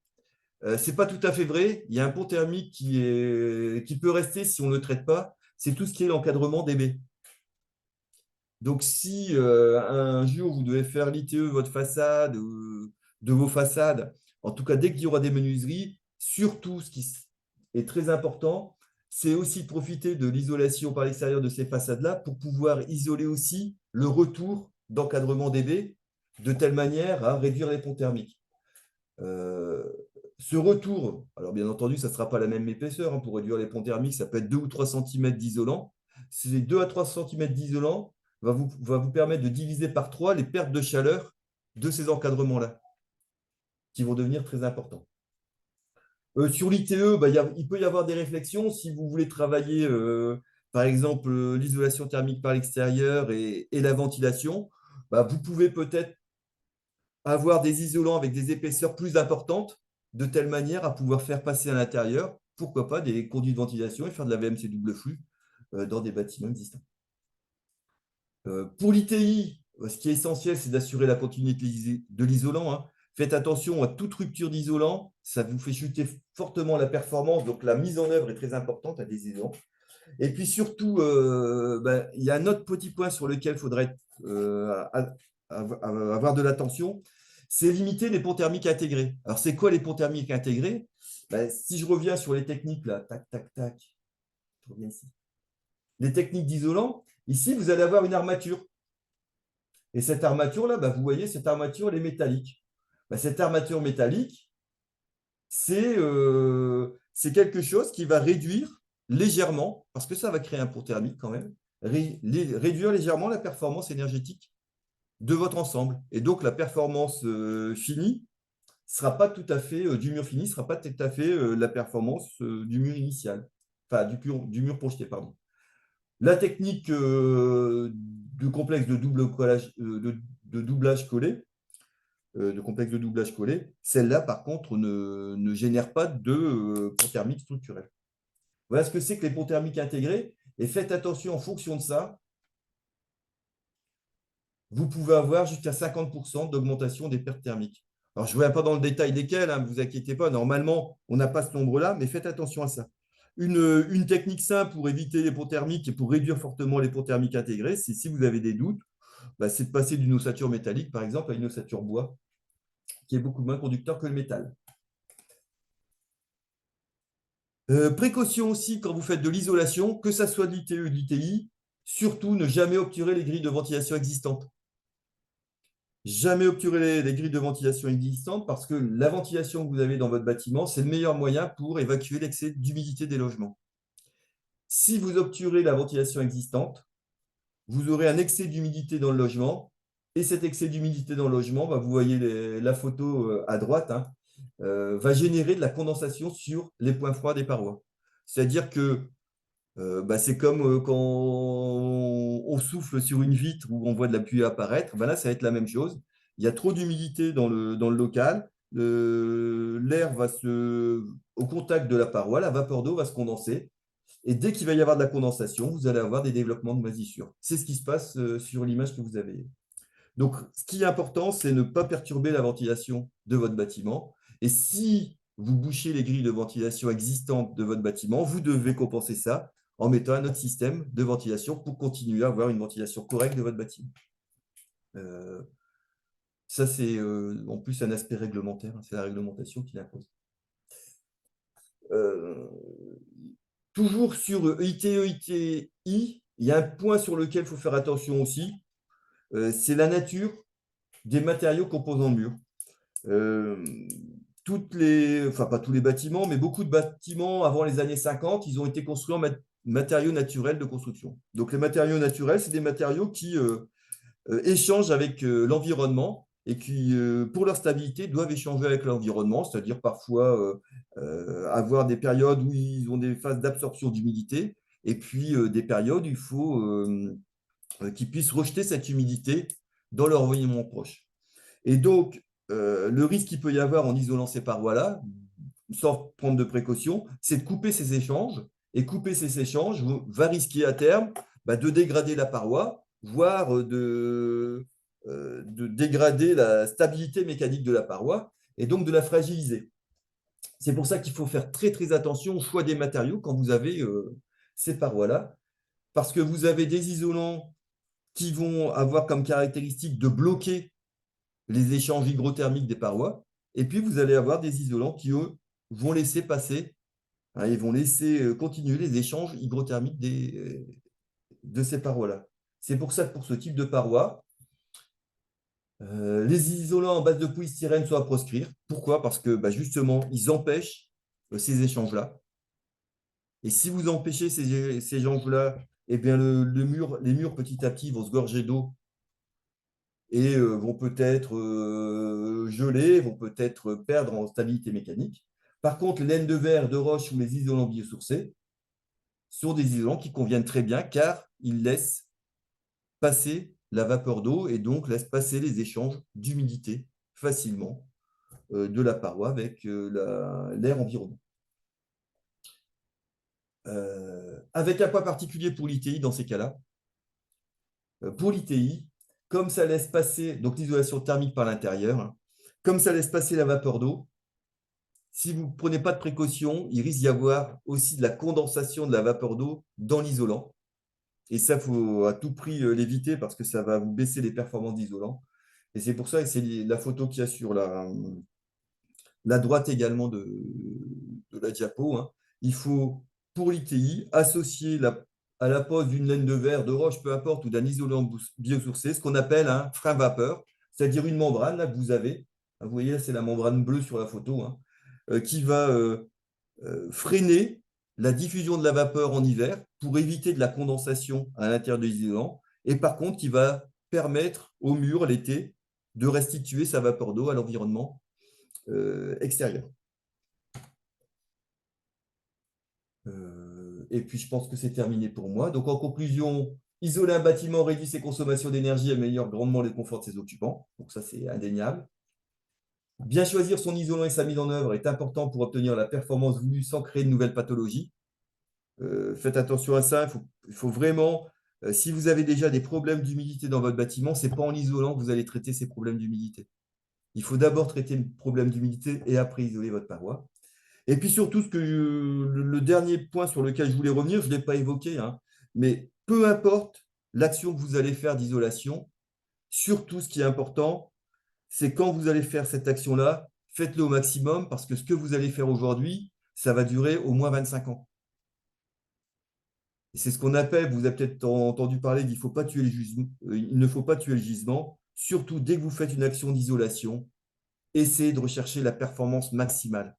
Ce n'est pas tout à fait vrai. Il y a un pont thermique qui peut rester si on ne le traite pas. C'est tout ce qui est l'encadrement des baies. Donc, si un jour vous devez faire l'ITE votre façade, de vos façades, en tout cas dès qu'il y aura des menuiseries, surtout ce qui est très important, c'est aussi de profiter de l'isolation par l'extérieur de ces façades-là pour pouvoir isoler aussi le retour d'encadrement des baies de telle manière à réduire les ponts thermiques. Ce retour, alors bien entendu, ça ne sera pas la même épaisseur, hein, pour réduire les ponts thermiques, ça peut être 2 ou 3 cm d'isolant. Ces 2 à 3 cm d'isolant va vous permettre de diviser par 3 les pertes de chaleur de ces encadrements-là, qui vont devenir très importants. Sur l'ITE, il peut y avoir des réflexions. Si vous voulez travailler, par exemple, l'isolation thermique par l'extérieur et la ventilation, vous pouvez peut-être avoir des isolants avec des épaisseurs plus importantes, de telle manière à pouvoir faire passer à l'intérieur, pourquoi pas, des conduits de ventilation et faire de la VMC double flux dans des bâtiments existants. Pour l'ITI, ce qui est essentiel, c'est d'assurer la continuité de l'isolant, hein. Faites attention à toute rupture d'isolant, ça vous fait chuter fortement la performance, donc la mise en œuvre est très importante à des isolants. Et puis surtout, il y a un autre petit point sur lequel il faudrait avoir de l'attention, c'est limiter les ponts thermiques intégrés. Alors, c'est quoi les ponts thermiques intégrés? Si je reviens sur les techniques, là, tac, tac, tac, je reviens ici. Les techniques d'isolant, ici, vous allez avoir une armature. Et cette armature-là, vous voyez, cette armature, elle est métallique. Cette armature métallique, c'est quelque chose qui va réduire légèrement, parce que ça va créer un pont thermique quand même, réduire légèrement la performance énergétique de votre ensemble. Et donc, la performance finie sera pas tout à fait, du mur fini, ne sera pas tout à fait la performance du mur initial, enfin du mur projeté, pardon. La technique de complexe de doublage collé, de complexe de doublage collé, celle-là, par contre, ne génère pas de pont thermique structurel. Voilà ce que c'est que les ponts thermiques intégrés. Et faites attention, en fonction de ça, vous pouvez avoir jusqu'à 50% d'augmentation des pertes thermiques. Alors, je ne vais pas dans le détail desquelles, hein, ne vous inquiétez pas. Normalement, on n'a pas ce nombre-là, mais faites attention à ça. Une technique simple pour éviter les ponts thermiques et pour réduire fortement les ponts thermiques intégrés, c'est si vous avez des doutes, c'est de passer d'une ossature métallique, par exemple, à une ossature bois, qui est beaucoup moins conducteur que le métal. Précaution aussi quand vous faites de l'isolation, que ça soit de l'ITE ou de l'ITI, surtout ne jamais obturer les grilles de ventilation existantes. Jamais obturer les grilles de ventilation existantes parce que la ventilation que vous avez dans votre bâtiment, c'est le meilleur moyen pour évacuer l'excès d'humidité des logements. Si vous obturez la ventilation existante, vous aurez un excès d'humidité dans le logement. Et cet excès d'humidité dans le logement, vous voyez la photo à droite, hein, va générer de la condensation sur les points froids des parois. C'est-à-dire que c'est comme quand on souffle sur une vitre où on voit de la pluie apparaître. Là, ça va être la même chose. Il y a trop d'humidité dans le local. L'air va au contact de la paroi, la vapeur d'eau va se condenser. Et dès qu'il va y avoir de la condensation, vous allez avoir des développements de moisissures. C'est ce qui se passe sur l'image que vous avez. Donc, ce qui est important, c'est ne pas perturber la ventilation de votre bâtiment. Et si vous bouchez les grilles de ventilation existantes de votre bâtiment, vous devez compenser ça en mettant un autre système de ventilation pour continuer à avoir une ventilation correcte de votre bâtiment. Ça, c'est en plus un aspect réglementaire. C'est la réglementation qui l'impose. Toujours sur ITE, ITI, il y a un point sur lequel il faut faire attention aussi. C'est la nature des matériaux composant le mur. Pas tous les bâtiments, mais beaucoup de bâtiments avant les années 50, ils ont été construits en matériaux naturels de construction. Donc les matériaux naturels, c'est des matériaux qui échangent avec l'environnement et qui, pour leur stabilité, doivent échanger avec l'environnement, c'est-à-dire parfois avoir des périodes où ils ont des phases d'absorption d'humidité et puis des périodes où il faut qu'ils puissent rejeter cette humidité dans leur environnement proche. Et donc, le risque qu'il peut y avoir en isolant ces parois-là, sans prendre de précautions, c'est de couper ces échanges. Et couper ces échanges va risquer à terme de dégrader la paroi, voire de dégrader la stabilité mécanique de la paroi et donc de la fragiliser. C'est pour ça qu'il faut faire très, très attention au choix des matériaux quand vous avez ces parois-là, parce que vous avez des isolants qui vont avoir comme caractéristique de bloquer les échanges hygrothermiques des parois. Et puis, vous allez avoir des isolants qui, eux, vont laisser passer, ils vont laisser continuer les échanges hygrothermiques de ces parois-là. C'est pour ça que pour ce type de parois, les isolants en base de polystyrène sont à proscrire. Pourquoi? Parce que justement, ils empêchent ces échanges-là. Et si vous empêchez ces échanges-là, eh bien les murs petit à petit vont se gorger d'eau et vont peut-être geler, vont peut-être perdre en stabilité mécanique. Par contre, les laines de verre, de roche ou les isolants biosourcés sont des isolants qui conviennent très bien car ils laissent passer la vapeur d'eau et donc laissent passer les échanges d'humidité facilement de la paroi avec l'air environnant. Avec un point particulier pour l'ITI dans ces cas-là. Pour l'ITI, comme ça laisse passer, donc l'isolation thermique par l'intérieur, hein, comme ça laisse passer la vapeur d'eau, si vous ne prenez pas de précaution, il risque d'y avoir aussi de la condensation de la vapeur d'eau dans l'isolant. Et ça, il faut à tout prix l'éviter parce que ça va vous baisser les performances d'isolant. Et c'est pour ça que c'est la photo qu'il y a sur la droite également de la diapo. Hein. Il faut, pour l'ITI, associer à la pose d'une laine de verre, de roche, peu importe, ou d'un isolant biosourcé, ce qu'on appelle un frein vapeur, c'est-à-dire une membrane là, que vous avez. Vous voyez, c'est la membrane bleue sur la photo, hein, qui va freiner la diffusion de la vapeur en hiver pour éviter de la condensation à l'intérieur de l'isolant. Et par contre, qui va permettre au mur l'été de restituer sa vapeur d'eau à l'environnement extérieur. Et puis, je pense que c'est terminé pour moi. Donc, en conclusion, isoler un bâtiment réduit ses consommations d'énergie et améliore grandement le confort de ses occupants. Donc, ça, c'est indéniable. Bien choisir son isolant et sa mise en œuvre est important pour obtenir la performance voulue sans créer de nouvelles pathologies. Faites attention à ça. Il faut vraiment, si vous avez déjà des problèmes d'humidité dans votre bâtiment, ce n'est pas en isolant que vous allez traiter ces problèmes d'humidité. Il faut d'abord traiter le problème d'humidité et après isoler votre paroi. Et puis surtout, le dernier point sur lequel je voulais revenir, je ne l'ai pas évoqué, hein, mais peu importe l'action que vous allez faire d'isolation, surtout ce qui est important, c'est quand vous allez faire cette action-là, faites-le au maximum parce que ce que vous allez faire aujourd'hui, ça va durer au moins 25 ans. Et c'est ce qu'on appelle, vous avez peut-être entendu parler qu'il faut pas tuer le gisement, il ne faut pas tuer le gisement, surtout dès que vous faites une action d'isolation, essayez de rechercher la performance maximale.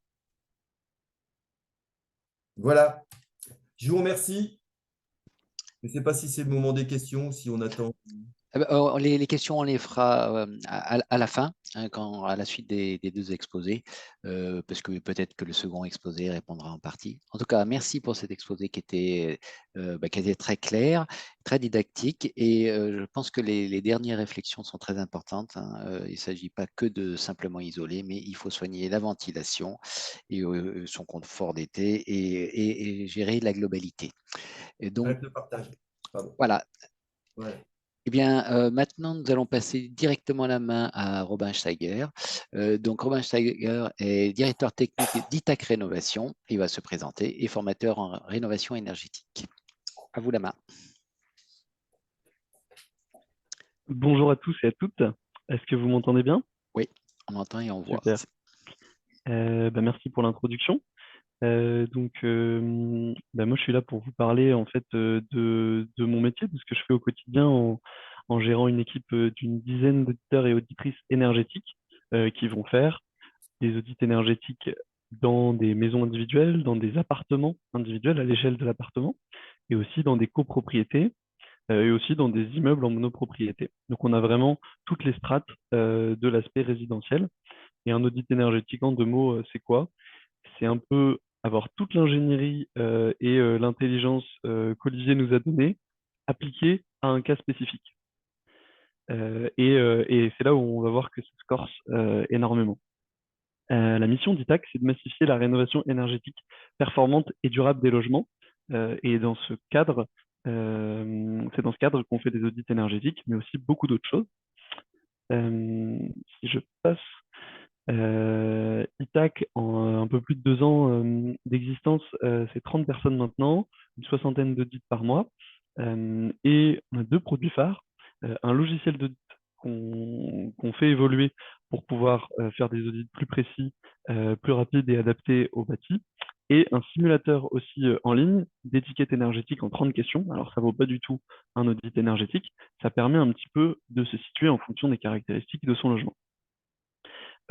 Voilà, je vous remercie. Je ne sais pas si c'est le moment des questions, si on attend. Les questions, on les fera à la fin, hein, à la suite des deux exposés, parce que peut-être que le second exposé répondra en partie. En tout cas, merci pour cet exposé qui était très clair, très didactique, et je pense que les dernières réflexions sont très importantes, hein. Il ne s'agit pas que de simplement isoler, mais il faut soigner la ventilation et son confort d'été et gérer la globalité. Et donc, Arrête le partage. Pardon. voilà. Ouais. Eh bien, maintenant, nous allons passer directement la main à Robin Steiger. Donc, Robin Steiger est directeur technique d'ITAC Rénovation. Il va se présenter et formateur en rénovation énergétique. À vous la main. Bonjour à tous et à toutes. Est-ce que vous m'entendez bien? Oui, on entend et on voit. Super. Merci pour l'introduction. Moi, je suis là pour vous parler en fait de mon métier, de ce que je fais au quotidien en gérant une équipe d'une dizaine d'auditeurs et auditrices énergétiques qui vont faire des audits énergétiques dans des maisons individuelles, dans des appartements individuels à l'échelle de l'appartement, et aussi dans des copropriétés, et aussi dans des immeubles en monopropriété. Donc, on a vraiment toutes les strates de l'aspect résidentiel. Et un audit énergétique, en deux mots, c'est quoi? C'est un peu avoir toute l'ingénierie et l'intelligence qu'Olivier nous a donnée appliquée à un cas spécifique. Et c'est là où on va voir que ça se corse énormément. La mission d'ITAC, c'est de massifier la rénovation énergétique performante et durable des logements. Et dans ce cadre, c'est dans ce cadre qu'on fait des audits énergétiques, mais aussi beaucoup d'autres choses. Si je passe, ITAC, en un peu plus de 2 ans d'existence, c'est 30 personnes maintenant, une soixantaine d'audits par mois. Et on a deux produits phares, un logiciel d'audit qu'on fait évoluer pour pouvoir faire des audits plus précis, plus rapides et adaptés au bâti, et un simulateur aussi en ligne d'étiquette énergétique en 30 questions. Alors, ça vaut pas du tout un audit énergétique, ça permet un petit peu de se situer en fonction des caractéristiques de son logement.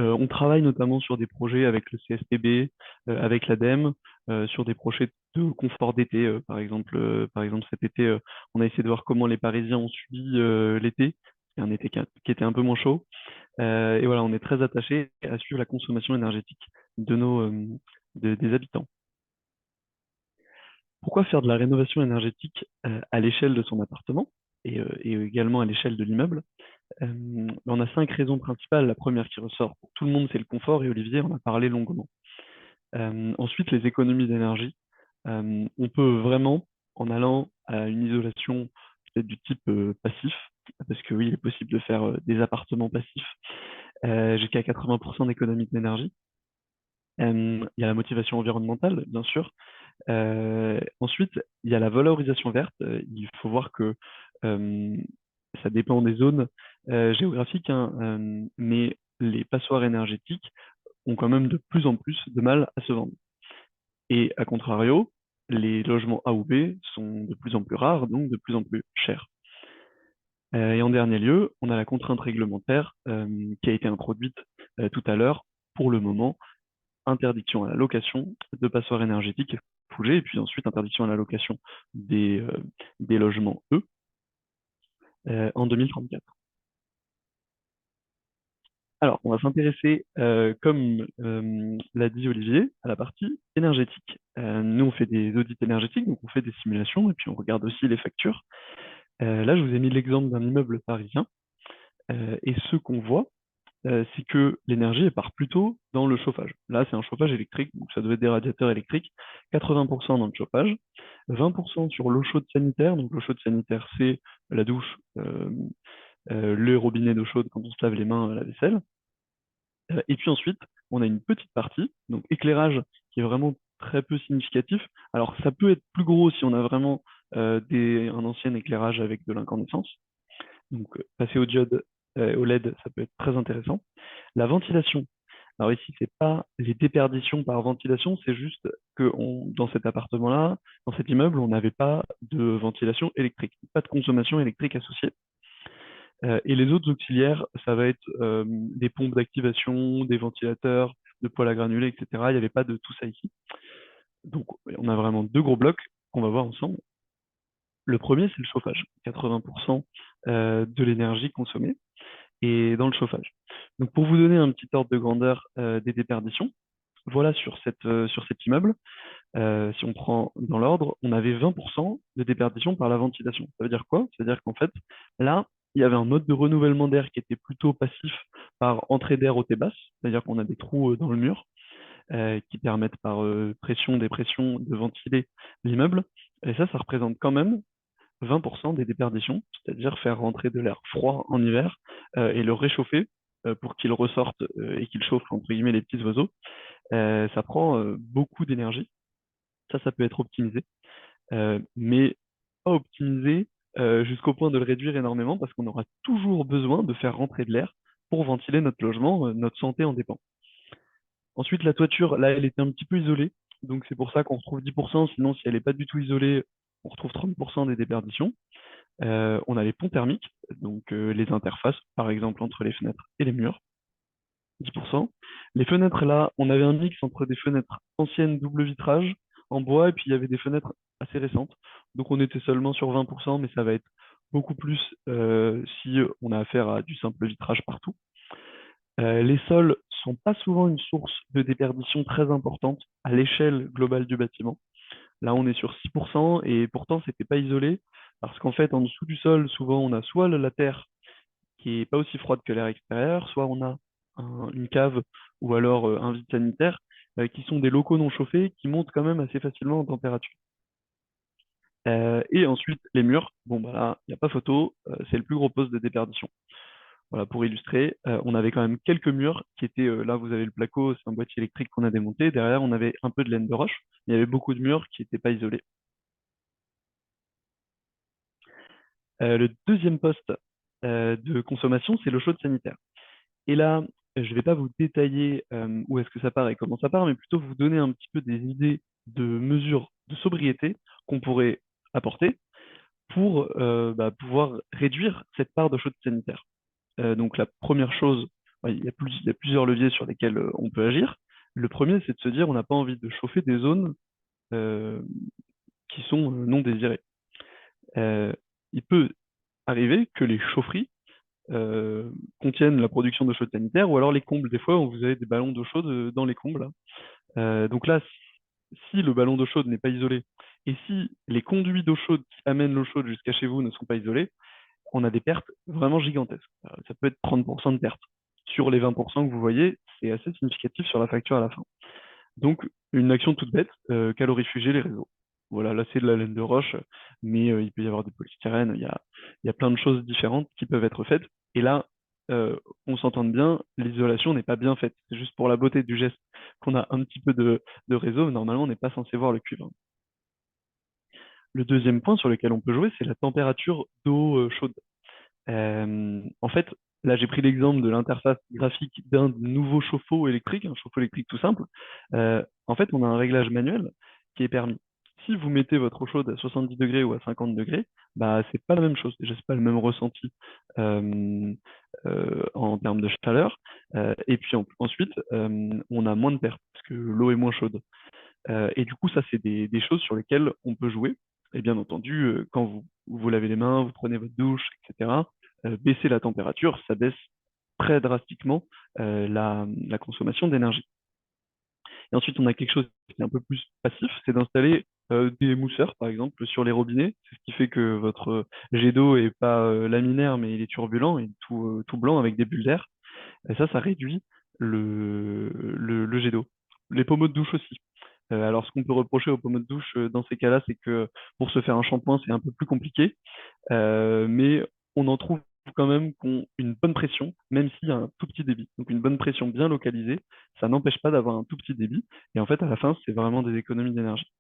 On travaille notamment sur des projets avec le CSTB, avec l'ADEME, sur des projets de confort d'été. Par exemple, cet été, on a essayé de voir comment les Parisiens ont subi l'été, un été qui était un peu moins chaud. Et voilà, on est très attaché à suivre la consommation énergétique des habitants. Pourquoi faire de la rénovation énergétique à l'échelle de son appartement et également à l'échelle de l'immeuble? On a 5 raisons principales. La première qui ressort pour tout le monde, c'est le confort, et Olivier en a parlé longuement. Ensuite, les économies d'énergie. On peut vraiment, en allant à une isolation peut-être du type passif, parce que oui, il est possible de faire des appartements passifs jusqu'à 80% d'économie d'énergie. Il y a la motivation environnementale, bien sûr. Ensuite, il y a la valorisation verte. Il faut voir que ça dépend des zones géographiques, hein, mais les passoires énergétiques ont quand même de plus en plus de mal à se vendre. Et à contrario, les logements A ou B sont de plus en plus rares, donc de plus en plus chers. Et en dernier lieu, on a la contrainte réglementaire qui a été introduite tout à l'heure. Pour le moment, interdiction à la location de passoires énergétiques fougées, et puis ensuite interdiction à la location des logements E en 2034. Alors, on va s'intéresser, comme l'a dit Olivier, à la partie énergétique. Nous, on fait des audits énergétiques, donc on fait des simulations, et puis on regarde aussi les factures. Là, je vous ai mis l'exemple d'un immeuble parisien, et ce qu'on voit, c'est que l'énergie, elle part plutôt dans le chauffage. Là, c'est un chauffage électrique, donc ça doit être des radiateurs électriques, 80% dans le chauffage, 20% sur l'eau chaude sanitaire. Donc l'eau chaude sanitaire, c'est la douche, le robinet d'eau chaude quand on se lave les mains, la vaisselle. Et puis ensuite, on a une petite partie, donc éclairage, qui est vraiment très peu significatif. Alors, ça peut être plus gros si on a vraiment un ancien éclairage avec de l'incandescence. Donc, passer au diode, au LED, ça peut être très intéressant. La ventilation. Alors ici, c'est pas les déperditions par ventilation, c'est juste que dans cet appartement-là, dans cet immeuble, on n'avait pas de ventilation électrique, pas de consommation électrique associée. Et les autres auxiliaires, ça va être des pompes d'activation, des ventilateurs, de poêles à granulés, etc. Il n'y avait pas de tout ça ici. Donc, on a vraiment deux gros blocs qu'on va voir ensemble. Le premier, c'est le chauffage, 80% de l'énergie consommée et dans le chauffage. Donc, pour vous donner un petit ordre de grandeur des déperditions, voilà sur cet immeuble, si on prend dans l'ordre, on avait 20% de déperdition par la ventilation. Ça veut dire quoi? Ça veut dire qu'en fait, là, il y avait un mode de renouvellement d'air qui était plutôt passif par entrée d'air au basse, c'est-à-dire qu'on a des trous dans le mur qui permettent par pression, dépression de ventiler l'immeuble. Et ça représente quand même 20% des déperditions, c'est-à-dire faire rentrer de l'air froid en hiver et le réchauffer pour qu'il ressorte et qu'il chauffe, entre guillemets, les petits oiseaux. Ça prend beaucoup d'énergie. Ça peut être optimisé, mais pas optimisé jusqu'au point de le réduire énormément parce qu'on aura toujours besoin de faire rentrer de l'air pour ventiler notre logement, notre santé en dépend. Ensuite, la toiture, là, elle était un petit peu isolée, donc c'est pour ça qu'on retrouve 10%, sinon si elle n'est pas du tout isolée, on retrouve 30% des déperditions. On a les ponts thermiques, donc les interfaces, par exemple, entre les fenêtres et les murs, 10%. Les fenêtres, là, on avait un mix entre des fenêtres anciennes double vitrage en bois et puis il y avait des fenêtres assez récentes. Donc on était seulement sur 20%, mais ça va être beaucoup plus si on a affaire à du simple vitrage partout. Les sols sont pas souvent une source de déperdition très importante à l'échelle globale du bâtiment. Là, on est sur 6% et pourtant, c'était pas isolé parce qu'en fait, en dessous du sol, souvent, on a soit la terre qui est pas aussi froide que l'air extérieur, soit on a une cave ou alors un vide sanitaire qui sont des locaux non chauffés qui montent quand même assez facilement en température. Et ensuite, les murs, bon, bah là, il n'y a pas photo, c'est le plus gros poste de déperdition. Voilà, pour illustrer, on avait quand même quelques murs qui étaient, là vous avez le placo, c'est un boîtier électrique qu'on a démonté, derrière on avait un peu de laine de roche, mais il y avait beaucoup de murs qui n'étaient pas isolés. Le deuxième poste de consommation, c'est l'eau chaude sanitaire. Et là, je ne vais pas vous détailler où est-ce que ça part et comment ça part, mais plutôt vous donner un petit peu des idées de mesures de sobriété qu'on pourrait apporter pour pouvoir réduire cette part d'eau chaude sanitaire. Donc la première chose, il y a plusieurs leviers sur lesquels on peut agir. Le premier, c'est de se dire on n'a pas envie de chauffer des zones euh, qui sont non désirées. Il peut arriver que les chaufferies contiennent la production d'eau chaude sanitaire ou alors les combles. Des fois, vous avez des ballons d'eau chaude dans les combles. Donc là, si le ballon d'eau chaude n'est pas isolé et si les conduits d'eau chaude qui amènent l'eau chaude jusqu'à chez vous ne sont pas isolés, on a des pertes vraiment gigantesques. Ça peut être 30% de pertes. Sur les 20% que vous voyez, c'est assez significatif sur la facture à la fin. Donc, une action toute bête, calorifuger les réseaux. Voilà, là c'est de la laine de roche, mais il peut y avoir des polystyrènes, il y a plein de choses différentes qui peuvent être faites. Et là, on s'entende bien, l'isolation n'est pas bien faite. C'est juste pour la beauté du geste qu'on a un petit peu de réseau, mais normalement on n'est pas censé voir le cuivre. Le deuxième point sur lequel on peut jouer, c'est la température d'eau chaude. En fait, là, j'ai pris l'exemple de l'interface graphique d'un nouveau chauffe-eau électrique, un chauffe-eau électrique tout simple. En fait, on a un réglage manuel qui est permis. Si vous mettez votre eau chaude à 70 degrés ou à 50 degrés, bah, c'est pas la même chose. Déjà, c'est pas le même ressenti en termes de chaleur. Et puis ensuite, on a moins de pertes parce que l'eau est moins chaude. Et du coup, ça, c'est des choses sur lesquelles on peut jouer. Et bien entendu, quand vous lavez les mains, vous prenez votre douche, etc., baisser la température, ça baisse très drastiquement la consommation d'énergie. Et ensuite, on a quelque chose qui est un peu plus passif, c'est d'installer des mousseurs, par exemple, sur les robinets. C'est ce qui fait que votre jet d'eau est pas laminaire, mais il est turbulent et tout blanc avec des bulles d'air. Et ça réduit le jet d'eau. Les pommeaux de douche aussi. Alors, ce qu'on peut reprocher aux pommeaux de douche dans ces cas-là, c'est que pour se faire un shampoing, c'est un peu plus compliqué, mais on en trouve quand même qu'on une bonne pression, même s'il y a un tout petit débit. Donc une bonne pression bien localisée, ça n'empêche pas d'avoir un tout petit débit. Et en fait, à la fin, c'est vraiment des économies d'énergie.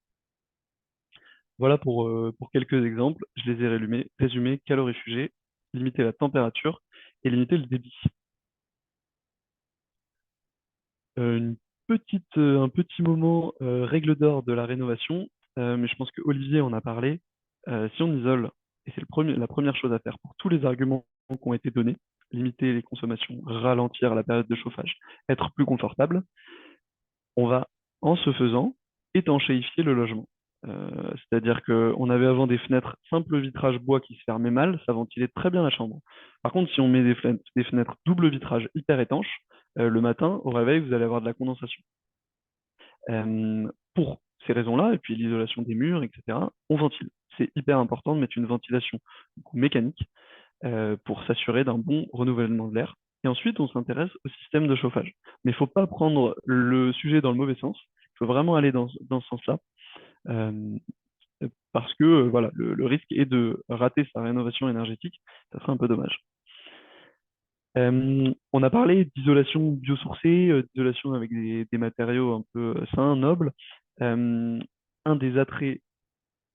Voilà pour quelques exemples. Je les ai résumés, calorifugés, limiter la température et limiter le débit. Une un petit moment règle d'or de la rénovation, mais je pense que Olivier en a parlé. Si on isole, et c'est la première chose à faire pour tous les arguments qui ont été donnés, limiter les consommations, ralentir la période de chauffage, être plus confortable, on va, en ce faisant, étanchéifier le logement. C'est-à-dire qu'on avait avant des fenêtres simple vitrage bois qui se fermaient mal, ça ventilait très bien la chambre. Par contre, si on met des fenêtres double vitrage hyper étanches, le matin, au réveil, vous allez avoir de la condensation. Pour ces raisons-là, et puis l'isolation des murs, etc., on ventile. C'est hyper important de mettre une ventilation mécanique pour s'assurer d'un bon renouvellement de l'air. Et ensuite, on s'intéresse au système de chauffage. Mais il ne faut pas prendre le sujet dans le mauvais sens. Il faut vraiment aller dans ce sens-là. Euh, Parce que voilà, le risque est de rater sa rénovation énergétique. Ça serait un peu dommage. On a parlé d'isolation biosourcée, d'isolation avec des matériaux un peu sains, nobles. Un des attraits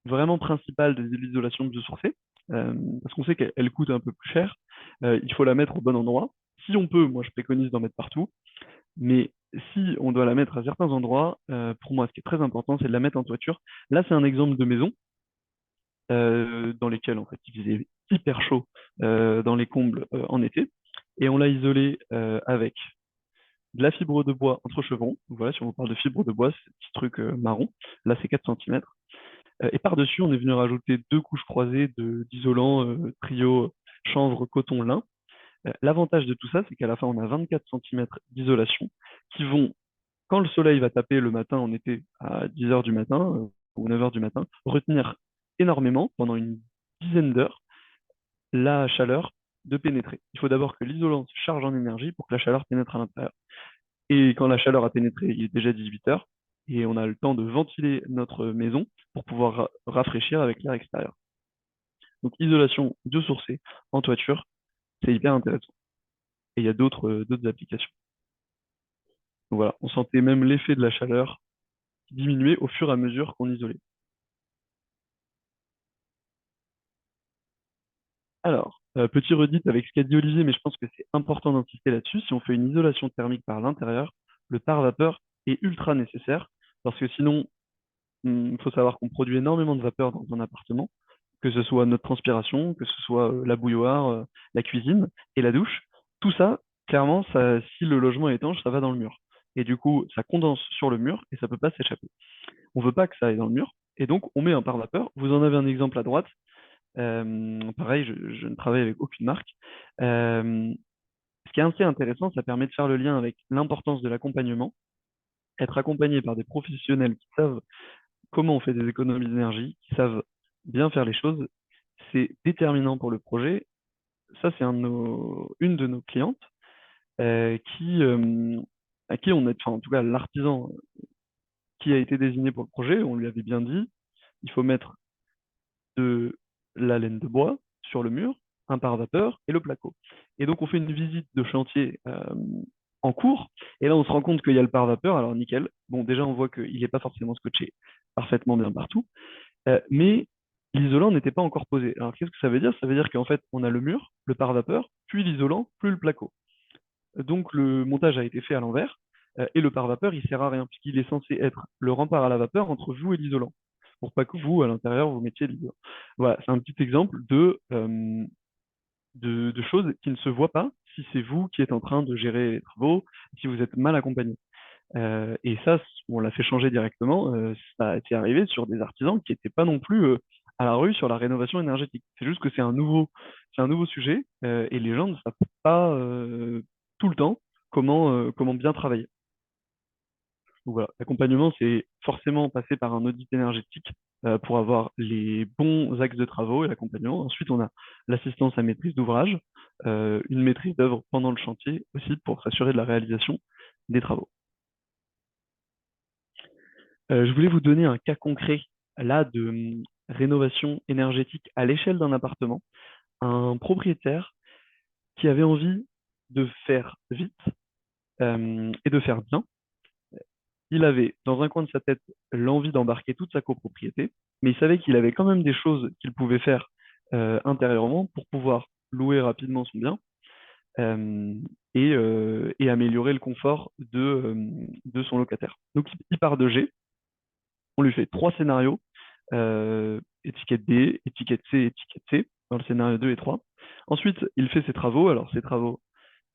vraiment principal de l'isolation biosourcée, parce qu'on sait qu'elle coûte un peu plus cher. Il faut la mettre au bon endroit. Si on peut, moi je préconise d'en mettre partout, mais si on doit la mettre à certains endroits, pour moi ce qui est très important, c'est de la mettre en toiture. Là, c'est un exemple de maison dans lesquelles en fait il faisait hyper chaud dans les combles en été, et on l'a isolée avec de la fibre de bois entre chevrons. Voilà, si on parle de fibre de bois, c'est ce petit truc marron. Là, c'est 4 centimètres. Et par-dessus, on est venu rajouter 2 couches croisées d'isolant trio chanvre, coton, lin. L'avantage de tout ça, c'est qu'à la fin, on a 24 centimètres d'isolation qui vont, quand le soleil va taper le matin en été à 10 heures du matin ou 9 heures du matin, retenir énormément pendant une dizaine d'heures la chaleur de pénétrer. Il faut d'abord que l'isolant se charge en énergie pour que la chaleur pénètre à l'intérieur. Et quand la chaleur a pénétré, il est déjà 18 heures et on a le temps de ventiler notre maison pour pouvoir rafraîchir avec l'air extérieur. Donc isolation biosourcée en toiture, c'est hyper intéressant. Et il y a d'autres applications. Donc voilà, on sentait même l'effet de la chaleur diminuer au fur et à mesure qu'on isolait. Alors, petit redit avec ce qu'a dit Olivier, mais je pense que c'est important d'insister là-dessus. Si on fait une isolation thermique par l'intérieur, le pare-vapeur est ultra nécessaire parce que sinon, il faut savoir qu'on produit énormément de vapeur dans un appartement, que ce soit notre transpiration, que ce soit la bouilloire, la cuisine et la douche. Tout ça, clairement, ça, si le logement est étanche, ça va dans le mur. Et du coup, ça condense sur le mur et ça ne peut pas s'échapper. On ne veut pas que ça aille dans le mur. Et donc, on met un pare-vapeur. Vous en avez un exemple à droite. Pareil, je ne travaille avec aucune marque. Euh, Ce qui est assez intéressant, ça permet de faire le lien avec l'importance de l'accompagnement. Être accompagné par des professionnels qui savent comment on fait des économies d'énergie, qui savent bien faire les choses, c'est déterminant pour le projet. Ça, c'est une de nos clientes à qui on est, enfin, en tout cas, l'artisan qui a été désigné pour le projet, on lui avait bien dit, il faut mettre de la laine de bois sur le mur, un pare-vapeur et le placo. Et donc, on fait une visite de chantier en cours, et là, on se rend compte qu'il y a le pare-vapeur, alors nickel. Bon, déjà, on voit qu'il n'est pas forcément scotché parfaitement bien partout, mais l'isolant n'était pas encore posé. Alors, qu'est-ce que ça veut dire? Ça veut dire qu'en fait, on a le mur, le pare-vapeur, puis l'isolant, puis le placo. Donc, le montage a été fait à l'envers, et le pare-vapeur, il sert à rien, puisqu'il est censé être le rempart à la vapeur entre vous et l'isolant, pour pas que vous, à l'intérieur, vous mettiez de l'isolant. Voilà, c'est un petit exemple de choses qui ne se voient pas si c'est vous qui êtes en train de gérer les travaux, si vous êtes mal accompagné. Et ça, on l'a fait changer directement. Ça a été arrivé sur des artisans qui n'étaient pas non plus à la rue sur la rénovation énergétique. C'est juste que c'est un nouveau sujet et les gens ne savent pas tout le temps comment bien travailler. Donc voilà, l'accompagnement, c'est forcément passer par un audit énergétique pour avoir les bons axes de travaux et l'accompagnement. Ensuite, on a l'assistance à maîtrise d'ouvrage, une maîtrise d'œuvre pendant le chantier aussi pour s'assurer de la réalisation des travaux. Je voulais vous donner un cas concret là de rénovation énergétique à l'échelle d'un appartement. Un propriétaire qui avait envie de faire vite et de faire bien. Il avait dans un coin de sa tête l'envie d'embarquer toute sa copropriété, mais il savait qu'il avait quand même des choses qu'il pouvait faire intérieurement pour pouvoir louer rapidement son bien euh, et améliorer le confort de son locataire. Donc il part de G, on lui fait 3 scénarios, étiquette D, étiquette C, étiquette C, dans le scénario 2 et 3. Ensuite, il fait ses travaux. Alors, ses travaux,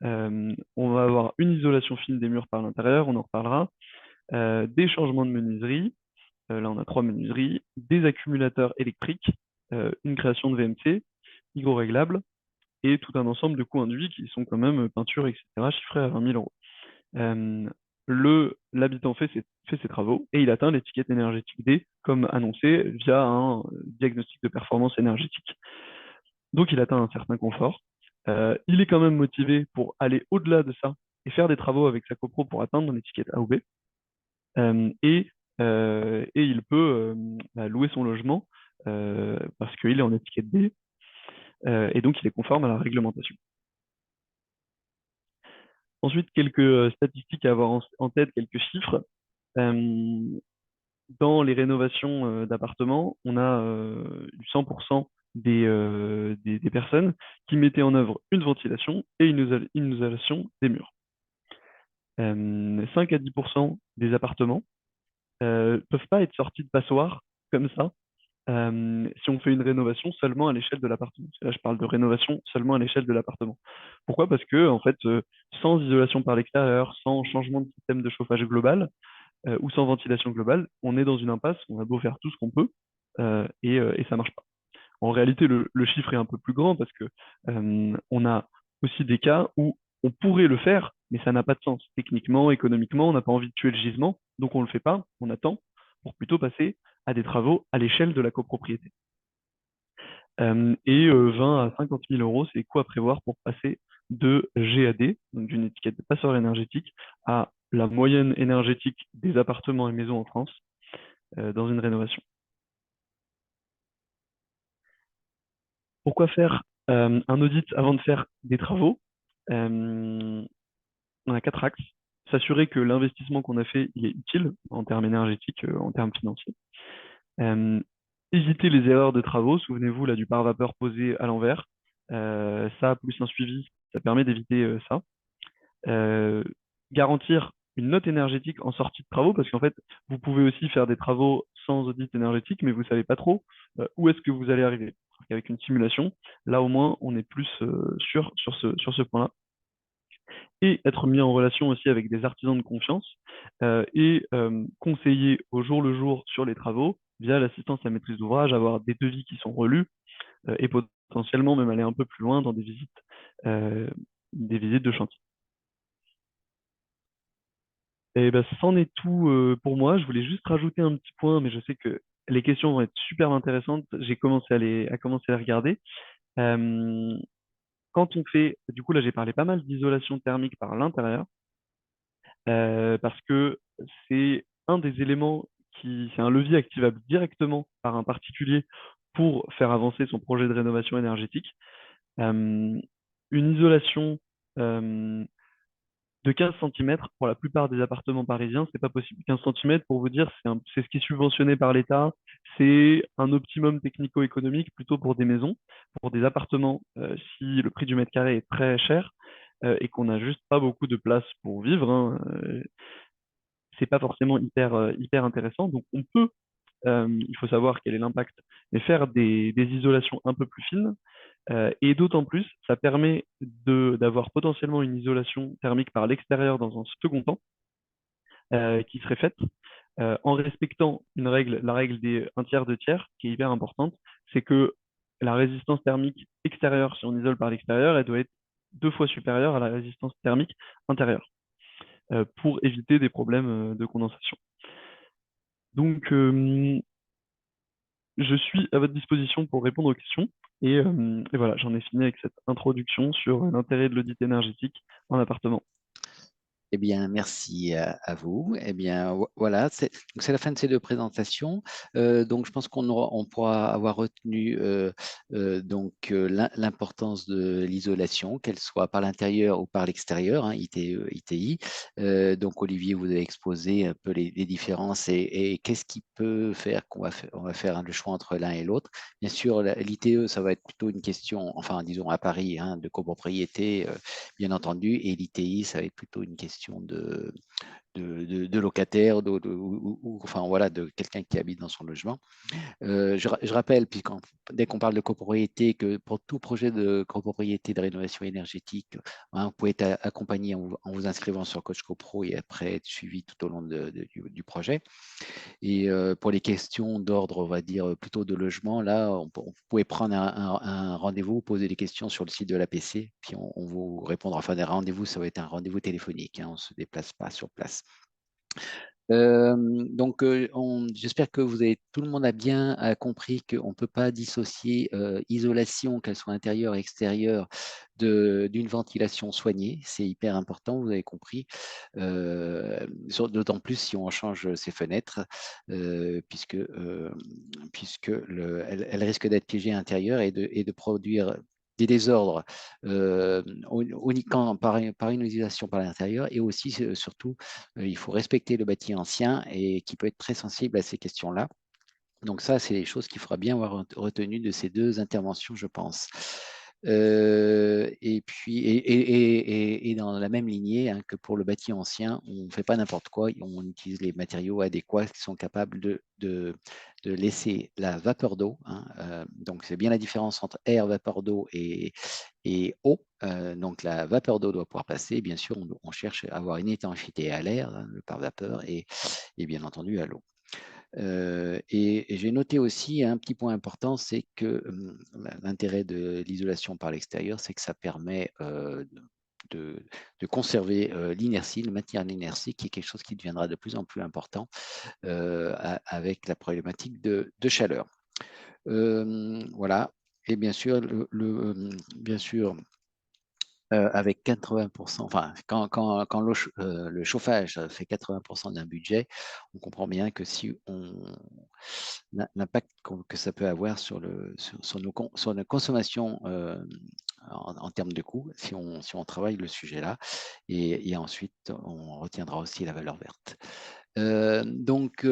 on va avoir une isolation fine des murs par l'intérieur, on en reparlera, des changements de menuiserie, là on a 3 menuiseries, des accumulateurs électriques, une création de VMC, hygroréglables, et tout un ensemble de coûts induits qui sont quand même peinture, etc., chiffrés à 20 000 euros. L'habitant fait ses travaux et il atteint l'étiquette énergétique D comme annoncé via un diagnostic de performance énergétique. Donc il atteint un certain confort. Il est quand même motivé pour aller au-delà de ça et faire des travaux avec sa copro pour atteindre l'étiquette A ou B. Et il peut louer son logement parce qu'il est en étiquette D et donc il est conforme à la réglementation. Ensuite, quelques statistiques à avoir en tête, quelques chiffres. Dans les rénovations d'appartements, on a eu 100% des personnes qui mettaient en œuvre une ventilation et une isolation des murs. 5 à 10% des appartements peuvent pas être sortis de passoire comme ça si on fait une rénovation seulement à l'échelle de l'appartement. Là, je parle de rénovation seulement à l'échelle de l'appartement. Pourquoi? Parce que, en fait, sans isolation par l'extérieur, sans changement de système de chauffage global ou sans ventilation globale, on est dans une impasse, on a beau faire tout ce qu'on peut et ça marche pas. En réalité, le chiffre est un peu plus grand parce que on a aussi des cas où on pourrait le faire, mais ça n'a pas de sens. Techniquement, économiquement, on n'a pas envie de tuer le gisement, donc on ne le fait pas, on attend pour plutôt passer à des travaux à l'échelle de la copropriété. 20 à 50 000 euros, c'est quoi prévoir pour passer de G à D, donc d'une étiquette de passeur énergétique, à la moyenne énergétique des appartements et maisons en France dans une rénovation. Pourquoi faire un audit avant de faire des travaux? On a 4 axes. S'assurer que l'investissement qu'on a fait il est utile en termes énergétiques, en termes financiers. Éviter les erreurs de travaux. Souvenez-vous là du pare-vapeur posé à l'envers. Ça, plus un suivi, ça permet d'éviter ça. Garantir une note énergétique en sortie de travaux, parce qu'en fait, vous pouvez aussi faire des travaux sans audit énergétique, mais vous ne savez pas trop où est-ce que vous allez arriver. Avec une simulation, là au moins, on est plus sûr sur ce point-là. Et être mis en relation aussi avec des artisans de confiance et conseiller au jour le jour sur les travaux via l'assistance à maîtrise d'ouvrage, avoir des devis qui sont relus et potentiellement même aller un peu plus loin dans des visites de chantier. Et ben, c'en est tout pour moi. Je voulais juste rajouter un petit point, mais je sais que les questions vont être super intéressantes. J'ai commencé à les regarder. Euh, Quand on fait, du coup là j'ai parlé pas mal d'isolation thermique par l'intérieur, parce que c'est un des éléments c'est un levier activable directement par un particulier pour faire avancer son projet de rénovation énergétique. Euh, une isolation de 15 centimètres pour la plupart des appartements parisiens, c'est pas possible. 15 centimètres, pour vous dire, c'est ce qui est subventionné par l'État. C'est un optimum technico-économique plutôt pour des maisons. Pour des appartements, si le prix du mètre carré est très cher et qu'on n'a juste pas beaucoup de place pour vivre, hein, c'est pas forcément hyper intéressant. Donc on peut, il faut savoir quel est l'impact, mais faire des isolations un peu plus fines. Et d'autant plus, ça permet d'avoir potentiellement une isolation thermique par l'extérieur dans un second temps, qui serait faite en respectant la règle des 1 tiers, 2 tiers, qui est hyper importante. C'est que la résistance thermique extérieure, si on isole par l'extérieur, elle doit être 2 fois supérieure à la résistance thermique intérieure pour éviter des problèmes de condensation. Donc, je suis à votre disposition pour répondre aux questions. Et voilà, j'en ai fini avec cette introduction sur l'intérêt de l'audit énergétique en appartement. Eh bien, merci à vous. Eh bien, voilà, c'est la fin de ces deux présentations. Donc, je pense on pourra avoir retenu l'importance de l'isolation, qu'elle soit par l'intérieur ou par l'extérieur, hein, ITE, ITI. Donc, Olivier, vous avez exposé un peu les différences et qu'est-ce qui peut faire on va faire le choix entre l'un et l'autre. Bien sûr, l'ITE, ça va être plutôt une question, enfin, disons à Paris, hein, de copropriété, bien entendu, et l'ITI, ça va être plutôt une question de locataire, enfin voilà, de quelqu'un qui habite dans son logement. Je rappelle, dès qu'on parle de copropriété, que pour tout projet de copropriété de rénovation énergétique, hein, vous pouvez être accompagné en vous inscrivant sur Coach CoPro et après être suivi tout au long du projet. Et pour les questions d'ordre, on va dire plutôt de logement, là, vous pouvez prendre un rendez-vous, poser des questions sur le site de l'APC, puis on vous répondra. Enfin, des rendez-vous, ça va être un rendez-vous téléphonique, hein, on ne se déplace pas sur place. Donc, j'espère que tout le monde a bien compris qu'on ne peut pas dissocier isolation, qu'elle soit intérieure et extérieure, d'une ventilation soignée. C'est hyper important, vous avez compris. D'autant plus si on change ses fenêtres, puisque elle risque d'être piégée intérieure et de produire des désordres uniquement par une utilisation par l'intérieur et aussi, surtout, il faut respecter le bâti ancien et qui peut être très sensible à ces questions-là. Donc ça, c'est les choses qu'il faudra bien avoir retenues de ces deux interventions, je pense. Et puis, et dans la même lignée hein, que pour le bâti ancien, on ne fait pas n'importe quoi, on utilise les matériaux adéquats qui sont capables de laisser la vapeur d'eau. Hein, donc, c'est bien la différence entre air, vapeur d'eau et eau. Donc, la vapeur d'eau doit pouvoir passer. Bien sûr, on cherche à avoir une étanchéité à l'air, hein, par vapeur, et bien entendu à l'eau. Et j'ai noté aussi un petit point important, c'est que l'intérêt de l'isolation par l'extérieur, c'est que ça permet de conserver l'inertie, de maintenir l'inertie, qui est quelque chose qui deviendra de plus en plus important avec la problématique de chaleur. Voilà. Et bien sûr, bien sûr, avec 80%, enfin, quand le chauffage fait 80% d'un budget, on comprend bien que si l'impact que ça peut avoir sur nos consommations en termes de coûts, si on travaille le sujet là, et ensuite on retiendra aussi la valeur verte. Donc,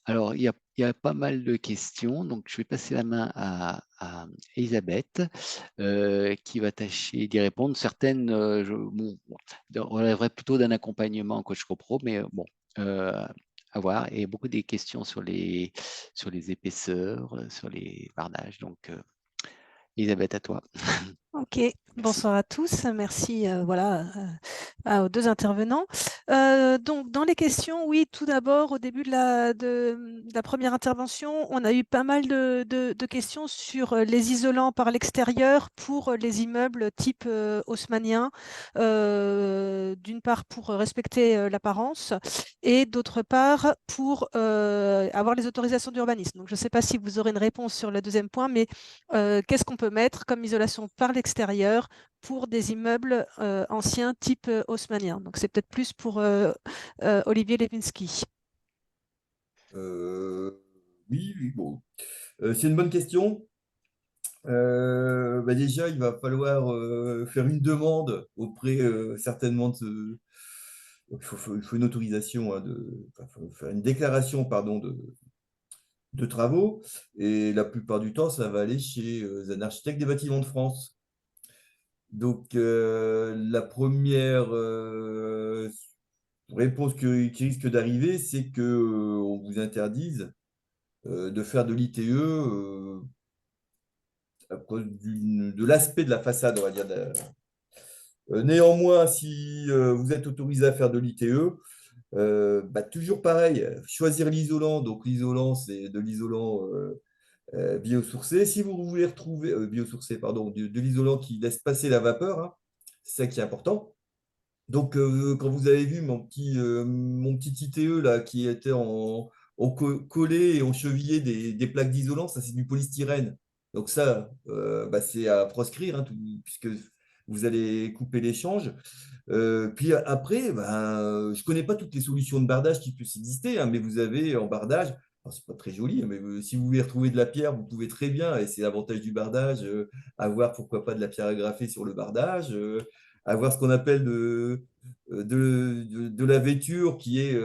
alors, il y a pas mal de questions, donc je vais passer la main à Elisabeth, qui va tâcher d'y répondre. Certaines, relèveraient plutôt d'un accompagnement coach copro, mais bon, à voir. Et beaucoup des questions sur les épaisseurs, sur les varnages. Donc, Elisabeth, à toi. Ok, Merci. bonsoir à tous. Merci aux deux intervenants. Donc, dans les questions, oui, tout d'abord, au début de la première intervention, on a eu pas mal de questions sur les isolants par l'extérieur pour les immeubles type haussmannien, d'une part pour respecter l'apparence et d'autre part pour avoir les autorisations d'urbanisme. Donc, je ne sais pas si vous aurez une réponse sur le deuxième point, mais qu'est-ce qu'on peut mettre comme isolation par l'extérieur pour des immeubles anciens type haussmannien? Donc, c'est peut-être plus pour Olivier Lewinski. Oui, oui, bon. C'est une bonne question. Déjà, il va falloir faire une demande auprès certainement de. Il faut une autorisation, hein, enfin, faut faire une déclaration, pardon, de travaux. Et la plupart du temps, ça va aller chez un architecte des bâtiments de France. Donc, la première réponse qui risque d'arriver, c'est qu'on vous interdise de faire de l'ITE à cause de l'aspect de la façade, on va dire. Néanmoins, si vous êtes autorisé à faire de l'ITE, toujours pareil, choisir l'isolant. Donc, l'isolant, c'est de l'isolant biosourcé. Si vous voulez retrouver, biosourcé, pardon, de l'isolant qui laisse passer la vapeur, hein, c'est ça qui est important. Donc, quand vous avez vu mon petit ITE là, qui était collé et enchevillé des plaques d'isolant, ça c'est du polystyrène. Donc ça, c'est à proscrire, hein, puisque vous allez couper l'échange. Puis après, ben, je ne connais pas toutes les solutions de bardage qui puissent exister, hein, mais vous avez en bardage, alors, c'est pas très joli, hein, mais si vous voulez retrouver de la pierre, vous pouvez très bien, et c'est l'avantage du bardage, avoir pourquoi pas de la pierre à graffer sur le bardage, avoir ce qu'on appelle de la vêture qui est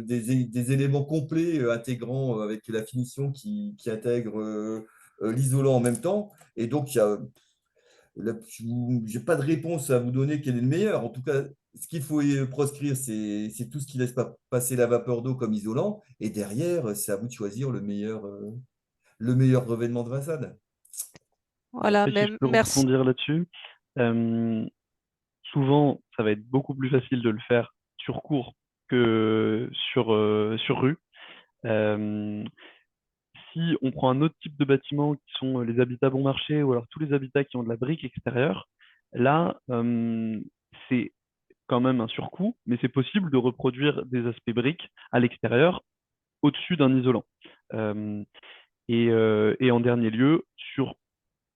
des éléments complets intégrant avec la finition qui intègre l'isolant en même temps. Et donc, je n'ai pas de réponse à vous donner quel est le meilleur. En tout cas, ce qu'il faut proscrire, c'est tout ce qui laisse pas passer la vapeur d'eau comme isolant. Et derrière, c'est à vous de choisir le meilleur revêtement de façade. Voilà, Et si je peux merci. rebondir là-dessus, euh, souvent, ça va être beaucoup plus facile de le faire sur cours que sur rue. Euh, Si on prend un autre type de bâtiment qui sont les habitats bon marché ou alors tous les habitats qui ont de la brique extérieure, là, c'est quand même un surcoût, mais c'est possible de reproduire des aspects briques à l'extérieur au-dessus d'un isolant. Euh, et en dernier lieu, sur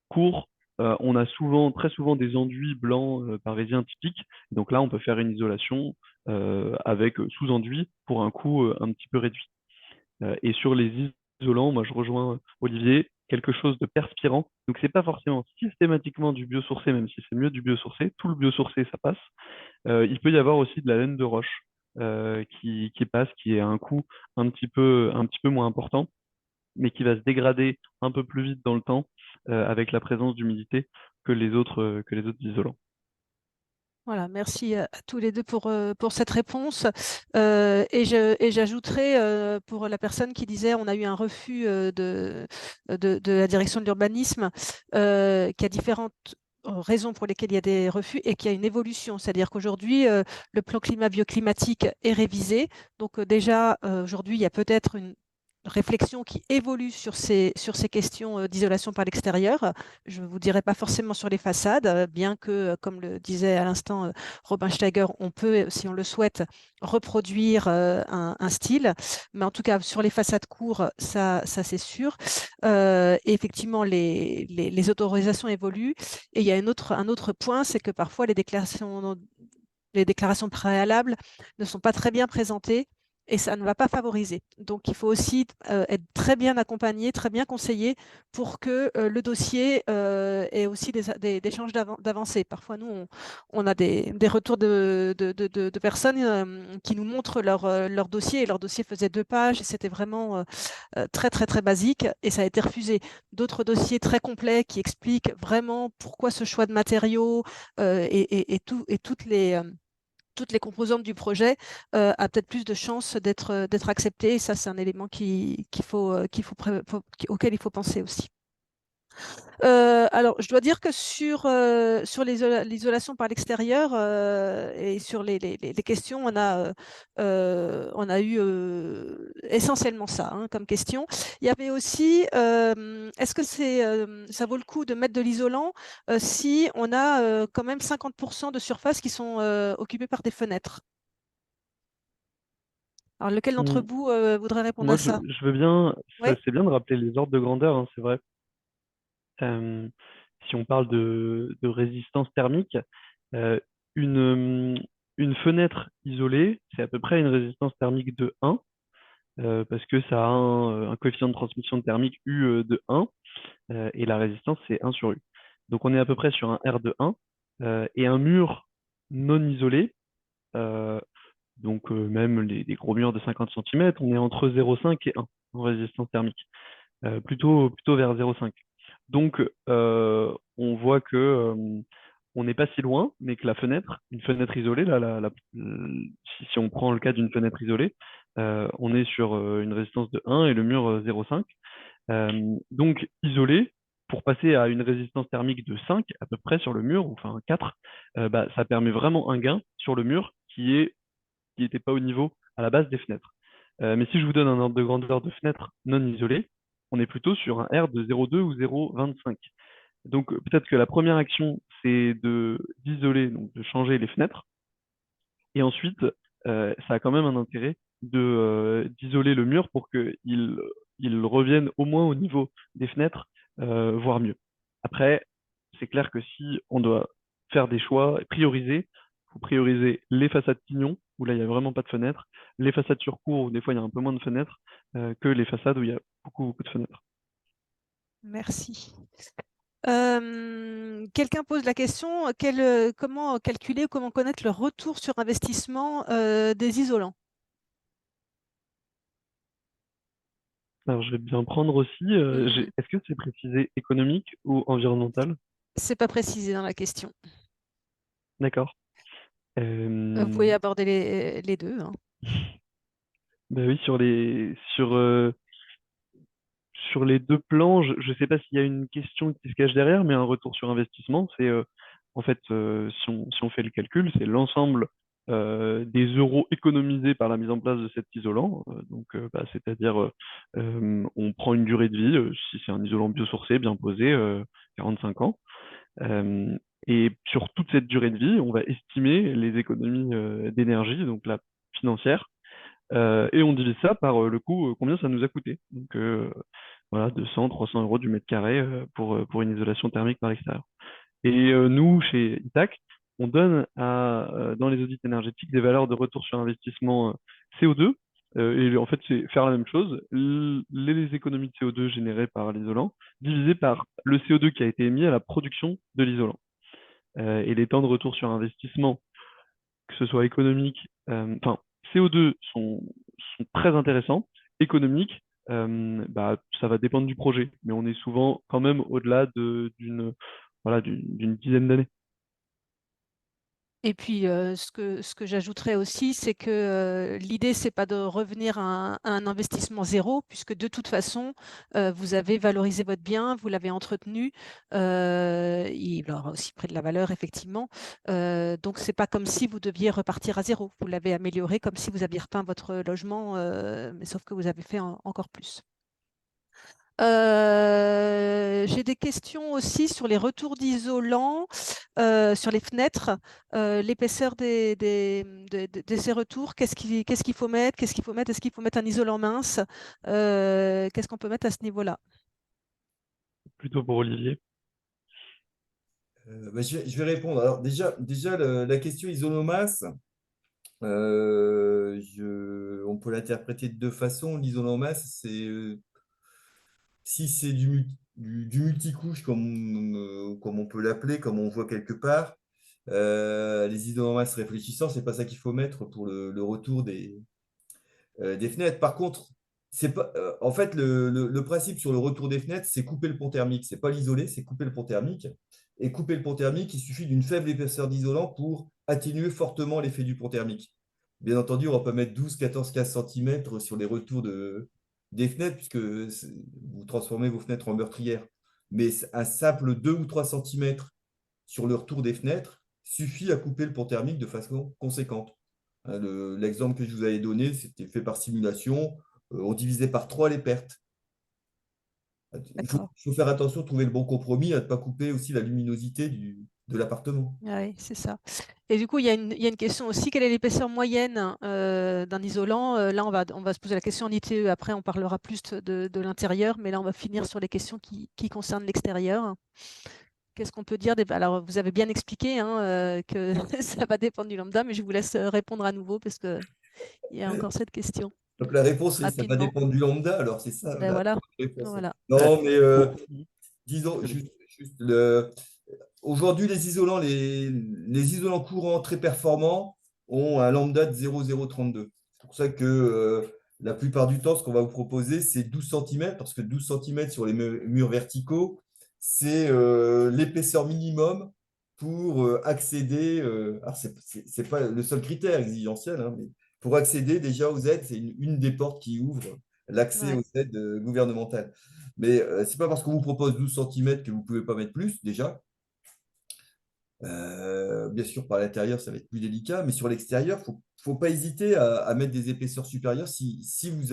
cours, on a souvent, très souvent des enduits blancs parisiens typiques. Donc là, on peut faire une isolation avec sous-enduit pour un coût un petit peu réduit. Et sur les isolants, moi je rejoins Olivier, quelque chose de perspirant. Donc c'est pas forcément systématiquement du biosourcé, même si c'est mieux du biosourcé. Tout le biosourcé, ça passe. Il peut y avoir aussi de la laine de roche qui passe, qui est à un coût un petit peu moins important, mais qui va se dégrader un peu plus vite dans le temps avec la présence d'humidité que les autres isolants. Voilà, merci à tous les deux pour cette réponse. Et j'ajouterai pour la personne qui disait on a eu un refus de la direction de l'urbanisme, qui a différentes raisons pour lesquelles il y a des refus et qu'il y a une évolution. C'est-à-dire qu'aujourd'hui, le plan climat-bioclimatique est révisé. Donc déjà, aujourd'hui, il y a peut-être une réflexion qui évolue sur ces questions d'isolation par l'extérieur. Je ne vous dirai pas forcément sur les façades, bien que, comme le disait à l'instant Robin Steiger, on peut, si on le souhaite, reproduire un style. Mais en tout cas, sur les façades courtes, ça c'est sûr. Et effectivement, les autorisations évoluent. Et il y a un autre point, c'est que parfois les déclarations préalables ne sont pas très bien présentées et ça ne va pas favoriser. Donc, il faut aussi être très bien accompagné, très bien conseillé pour que le dossier ait aussi des chances d'avancée. Parfois, nous, on a des retours de personnes qui nous montrent leur dossier et leur dossier faisait 2 pages et c'était vraiment très, très, très basique et ça a été refusé. D'autres dossiers très complets qui expliquent vraiment pourquoi ce choix de matériaux et toutes les composantes du projet a peut-être plus de chances d'être accepté. Et ça, c'est un élément auquel il faut penser aussi. Alors, je dois dire que sur l'isolation par l'extérieur et sur les questions, on a eu essentiellement ça comme question. Il y avait aussi, est-ce que ça vaut le coup de mettre de l'isolant si on a quand même 50% de surfaces qui sont occupées par des fenêtres? Alors, lequel d'entre Hum, vous voudrait répondre Moi, à ça? je veux bien, Oui. c'est bien de rappeler les ordres de grandeur, hein, c'est vrai. Euh, Si on parle de résistance thermique, euh, une, une fenêtre isolée, c'est à peu près une résistance thermique de 1, parce que ça a un coefficient de transmission thermique U de 1, et la résistance, c'est 1 sur U. Donc on est à peu près sur un R de 1, et un mur non isolé, euh, donc même les gros murs de 50 cm, on est entre 0,5 et 1 en résistance thermique, plutôt vers 0,5. Donc, on voit que on n'est pas si loin, mais que la fenêtre, une fenêtre isolée, là, si on prend le cas d'une fenêtre isolée, on est sur une résistance de 1 et le mur 0,5. Donc, isolé, pour passer à une résistance thermique de 5 à peu près sur le mur, ou enfin 4, bah, ça permet vraiment un gain sur le mur qui n'était pas au niveau à la base des fenêtres. Mais si je vous donne un ordre de grandeur de fenêtre non isolée, on est plutôt sur un R de 0,2 ou 0,25. Donc peut-être que la première action, c'est d'isoler, donc de changer les fenêtres. Et ensuite, ça a quand même un intérêt d'isoler le mur pour qu'il revienne au moins au niveau des fenêtres, voire mieux. Après, c'est clair que si on doit faire des choix, prioriser. Il faut prioriser les façades pignon, où là, il n'y a vraiment pas de fenêtres, les façades sur cour, où des fois, il y a un peu moins de fenêtres, que les façades où il y a beaucoup, beaucoup de fenêtres. Merci. Quelqu'un pose la question, comment calculer ou comment connaître le retour sur investissement des isolants? Alors, je vais bien prendre aussi. Est-ce que c'est précisé économique ou environnemental? C'est pas précisé dans la question. D'accord. Vous pouvez aborder les deux, hein. Bah oui, sur les deux plans, je ne sais pas s'il y a une question qui se cache derrière, mais un retour sur investissement, c'est en fait, si on fait le calcul, c'est l'ensemble des euros économisés par la mise en place de cet isolant. Donc, c'est-à-dire, on prend une durée de vie, si c'est un isolant biosourcé, bien posé, 45 ans. Euh, et sur toute cette durée de vie, on va estimer les économies d'énergie, donc la financière, et on divise ça par le coût, combien ça nous a coûté. Donc, voilà, 200, 300 euros du mètre carré pour une isolation thermique par l'extérieur. Et nous, chez ITAC, on donne dans les audits énergétiques des valeurs de retour sur investissement CO2. Et en fait, c'est faire la même chose. Les économies de CO2 générées par l'isolant divisées par le CO2 qui a été émis à la production de l'isolant. Et les temps de retour sur investissement, que ce soit économique, enfin, CO2 sont très intéressants. Économiques, ça va dépendre du projet, mais on est souvent quand même au-delà d'une dizaine d'années. Et puis, ce que j'ajouterais aussi, c'est que l'idée, c'est pas de revenir à un investissement zéro, puisque de toute façon, vous avez valorisé votre bien, vous l'avez entretenu, il aura aussi pris de la valeur, effectivement. Donc, c'est pas comme si vous deviez repartir à zéro. Vous l'avez amélioré comme si vous aviez repeint votre logement, mais sauf que vous avez fait encore plus. J'ai des questions aussi sur les retours d'isolant, sur les fenêtres, l'épaisseur de ces retours. Qu'est-ce qu'il faut mettre? Qu'est-ce qu'il faut mettre? Est-ce qu'il faut mettre un isolant mince? Qu'est-ce qu'on peut mettre à ce niveau-là? Plutôt pour Olivier. Je vais répondre. Alors déjà la question isonomasse, on peut l'interpréter de deux façons. L'isonomasse, c'est si c'est du multicouche, comme on peut l'appeler, comme on voit quelque part, les isonomasses réfléchissants, c'est pas ça qu'il faut mettre pour le retour des fenêtres. Par contre, c'est pas, en fait, le principe sur le retour des fenêtres, c'est couper le pont thermique. C'est pas l'isoler, c'est couper le pont thermique. Et couper le pont thermique, il suffit d'une faible épaisseur d'isolant pour atténuer fortement l'effet du pont thermique. Bien entendu, on ne va pas mettre 12, 14, 15 cm sur les retours des fenêtres, puisque vous transformez vos fenêtres en meurtrières. Mais un simple 2 ou 3 cm sur le retour des fenêtres suffit à couper le pont thermique de façon conséquente. L'exemple que je vous avais donné, c'était fait par simulation. On divisait par 3 les pertes. Il faut faire attention, trouver le bon compromis, à ne pas couper aussi la luminosité de l'appartement. Oui, c'est ça. Et du coup, il y a une question aussi. Quelle est l'épaisseur moyenne d'un isolant? Là, on va se poser la question en ITE. Après, on parlera plus de l'intérieur, mais là, on va finir sur les questions qui concernent l'extérieur. Qu'est-ce qu'on peut dire? Alors, vous avez bien expliqué hein, que ça va dépendre du lambda, mais je vous laisse répondre à nouveau parce qu'il y a encore cette question. Donc la réponse, c'est ça va Rapidement. dépendre du lambda. Alors, c'est ça Ben la voilà. réponse. Voilà. Non, mais Bon, disons, aujourd'hui, les isolants courants très performants ont un lambda de 0,032. C'est pour ça que la plupart du temps, ce qu'on va vous proposer, c'est 12 cm, parce que 12 cm sur les murs verticaux, c'est l'épaisseur minimum pour accéder. Alors, ce n'est pas le seul critère exigentiel, hein, mais pour accéder déjà aux aides, c'est une des portes qui ouvre l'accès Ouais. aux aides gouvernementales. Mais ce n'est pas parce qu'on vous propose 12 cm que vous ne pouvez pas mettre plus, déjà. Bien sûr, par l'intérieur, ça va être plus délicat, mais sur l'extérieur, il ne faut pas hésiter à mettre des épaisseurs supérieures si vous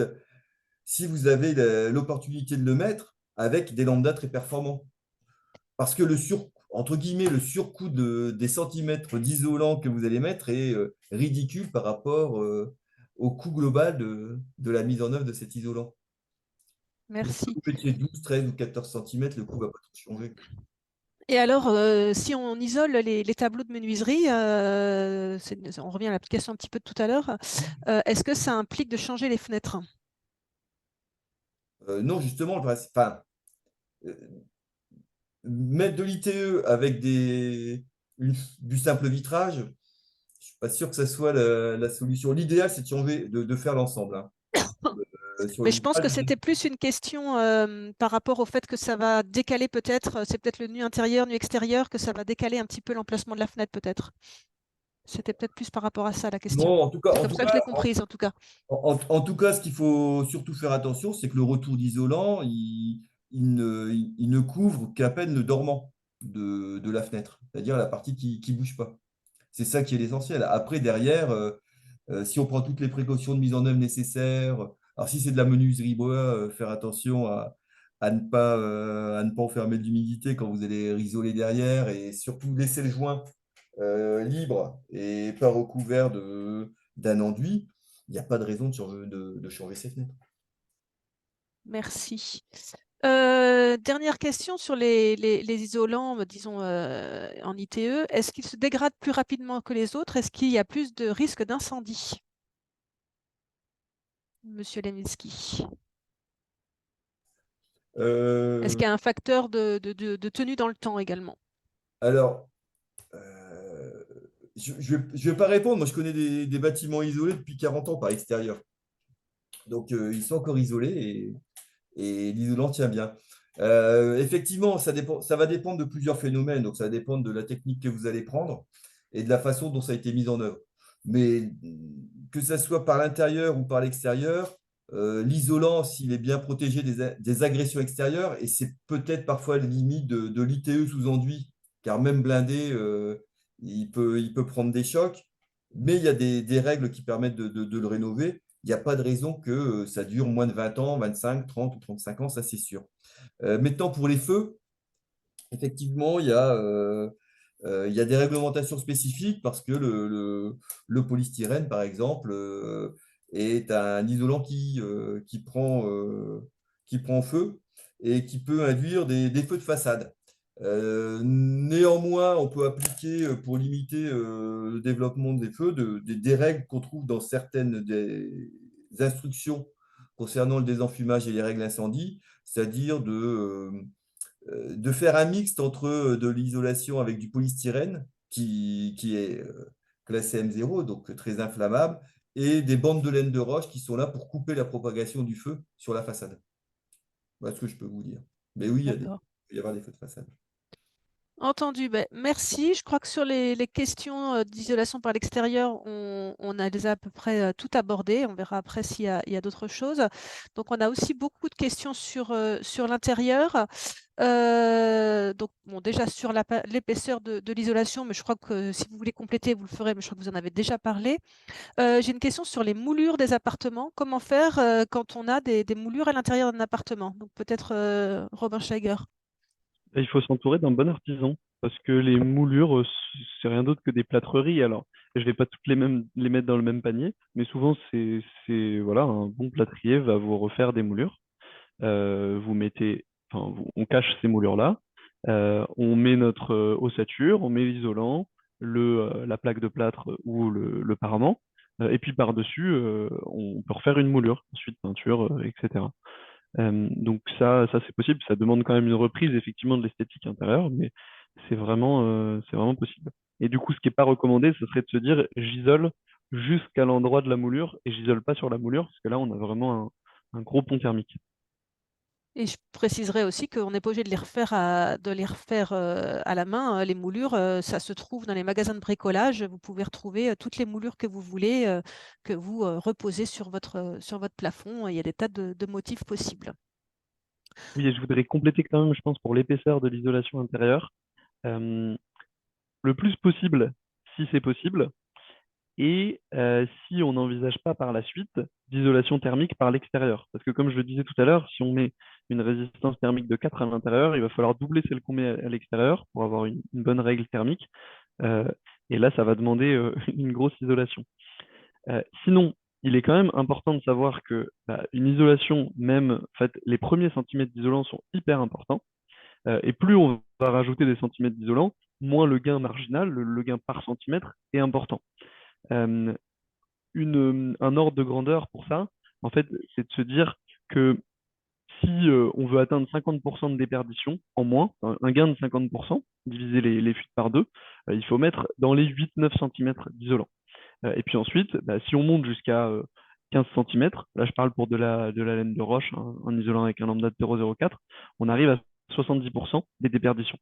avez l'opportunité de le mettre avec des lambdas très performants. Parce que entre guillemets, le surcoût des centimètres d'isolant que vous allez mettre est ridicule par rapport au coût global de la mise en œuvre de cet isolant. Donc, que Merci. vous mettiez 12, 13 ou 14 cm, le coût ne va pas trop changer. Et alors, si on isole les tableaux de menuiserie, on revient à l'application un petit peu de tout à l'heure, est-ce que ça implique de changer les fenêtres? Non, justement, enfin, euh, mettre de l'ITE avec du simple vitrage, je ne suis pas sûr que ça soit la solution. L'idéal, c'est de changer, de faire l'ensemble, hein. Sur Mais le je pense vitrage, que c'était plus une question par rapport au fait que ça va décaler peut-être, c'est peut-être le nu intérieur, nu extérieur, que ça va décaler un petit peu l'emplacement de la fenêtre peut-être. C'était peut-être plus par rapport à ça la question. non, en tout cas, C'est en comme tout ça que je l'ai cas, comprise en tout cas. en tout cas, ce qu'il faut surtout faire attention, c'est que le retour d'isolant, il ne couvre qu'à peine le dormant de la fenêtre, c'est-à-dire la partie qui ne bouge pas. C'est ça qui est l'essentiel. Après, derrière, si on prend toutes les précautions de mise en œuvre nécessaires, alors si c'est de la menuiserie bois, faire attention à ne pas enfermer de l'humidité quand vous allez isoler derrière et surtout laisser le joint libre et pas recouvert d'un enduit, il n'y a pas de raison de changer ses fenêtres. Merci. Dernière question sur les isolants, disons en ITE. Est-ce qu'ils se dégradent plus rapidement que les autres? Est-ce qu'il y a plus de risque d'incendie? Monsieur Leminski. Est-ce Euh, qu'il y a un facteur de tenue dans le temps également? alors, je vais pas répondre. Moi, je connais des bâtiments isolés depuis 40 ans par extérieur. Donc, ils sont encore isolés et l'isolant tient bien. Effectivement, ça va dépendre de plusieurs phénomènes. Donc, ça va dépendre de la technique que vous allez prendre et de la façon dont ça a été mis en œuvre. Mais que ça soit par l'intérieur ou par l'extérieur, l'isolant, s'il est bien protégé des agressions extérieures, et c'est peut-être parfois la limite de l'ITE sous enduit, car même blindé, il peut prendre des chocs, mais il y a des règles qui permettent de le rénover. Il n'y a pas de raison que ça dure moins de 20 ans, 25, 30 ou 35 ans, ça c'est sûr. Maintenant, pour les feux, effectivement, il y a des réglementations spécifiques parce que le polystyrène, par exemple, est un isolant qui prend feu et qui peut induire des feux de façade. Néanmoins, on peut appliquer pour limiter le développement des feux des règles qu'on trouve dans certaines des instructions concernant le désenfumage et les règles incendie, c'est-à-dire de faire un mixte entre de l'isolation avec du polystyrène, qui est classé M0, donc très inflammable, et des bandes de laine de roche qui sont là pour couper la propagation du feu sur la façade. Voilà ce que je peux vous dire. Mais oui, il D'accord. peut y avoir des feux de façade. Entendu. Ben, merci. Je crois que sur les questions d'isolation par l'extérieur, on a déjà à peu près tout abordé. On verra après il y a d'autres choses. Donc, on a aussi beaucoup de questions sur l'intérieur. Donc, bon, déjà sur l'épaisseur de l'isolation, mais je crois que si vous voulez compléter, vous le ferez, mais je crois que vous en avez déjà parlé. J'ai une question sur les moulures des appartements. Comment faire quand on a des moulures à l'intérieur d'un appartement? Donc, peut-être Robin Schlager. Et il faut s'entourer d'un bon artisan parce que les moulures, c'est rien d'autre que des plâtreries. Alors, je vais pas toutes les mettre dans le même panier, mais souvent, voilà, un bon plâtrier va vous refaire des moulures. Vous mettez, enfin, on cache ces moulures-là. On met notre ossature, on met l'isolant, la plaque de plâtre ou le parement. Et puis par-dessus, on peut refaire une moulure, ensuite peinture, etc. Donc ça c'est possible. Ça demande quand même une reprise effectivement de l'esthétique intérieure, mais c'est vraiment possible. Et du coup, ce qui n'est pas recommandé, ce serait de se dire j'isole jusqu'à l'endroit de la moulure et j'isole pas sur la moulure, parce que là, on a vraiment un gros pont thermique. Et je préciserai aussi qu'on n'est pas obligé de les refaire à la main, hein. Les moulures, ça se trouve dans les magasins de bricolage. Vous pouvez retrouver toutes les moulures que vous voulez, que vous reposez sur votre plafond. Il y a des tas de motifs possibles. Oui, et je voudrais compléter quand même, je pense, pour l'épaisseur de l'isolation intérieure, euh, le plus possible, si c'est possible, et si on n'envisage pas par la suite d'isolation thermique par l'extérieur. Parce que comme je le disais tout à l'heure, si on met une résistance thermique de 4 à l'intérieur, il va falloir doubler celle qu'on met à l'extérieur pour avoir une bonne règle thermique. Euh, et là, ça va demander une grosse isolation. Sinon, il est quand même important de savoir que une isolation, même en fait, les premiers centimètres d'isolant sont hyper importants. Et plus on va rajouter des centimètres d'isolant, moins le gain marginal, le gain par centimètre est important. Euh, un ordre de grandeur pour ça, en fait, c'est de se dire que si on veut atteindre 50% de déperdition en moins, un gain de 50%, diviser les fuites par deux, il faut mettre dans les 8-9 cm d'isolant. Et puis ensuite, bah, si on monte jusqu'à 15 cm, là je parle pour de la laine de roche, hein, en isolant avec un lambda de 0,04, on arrive à 70% des déperditions.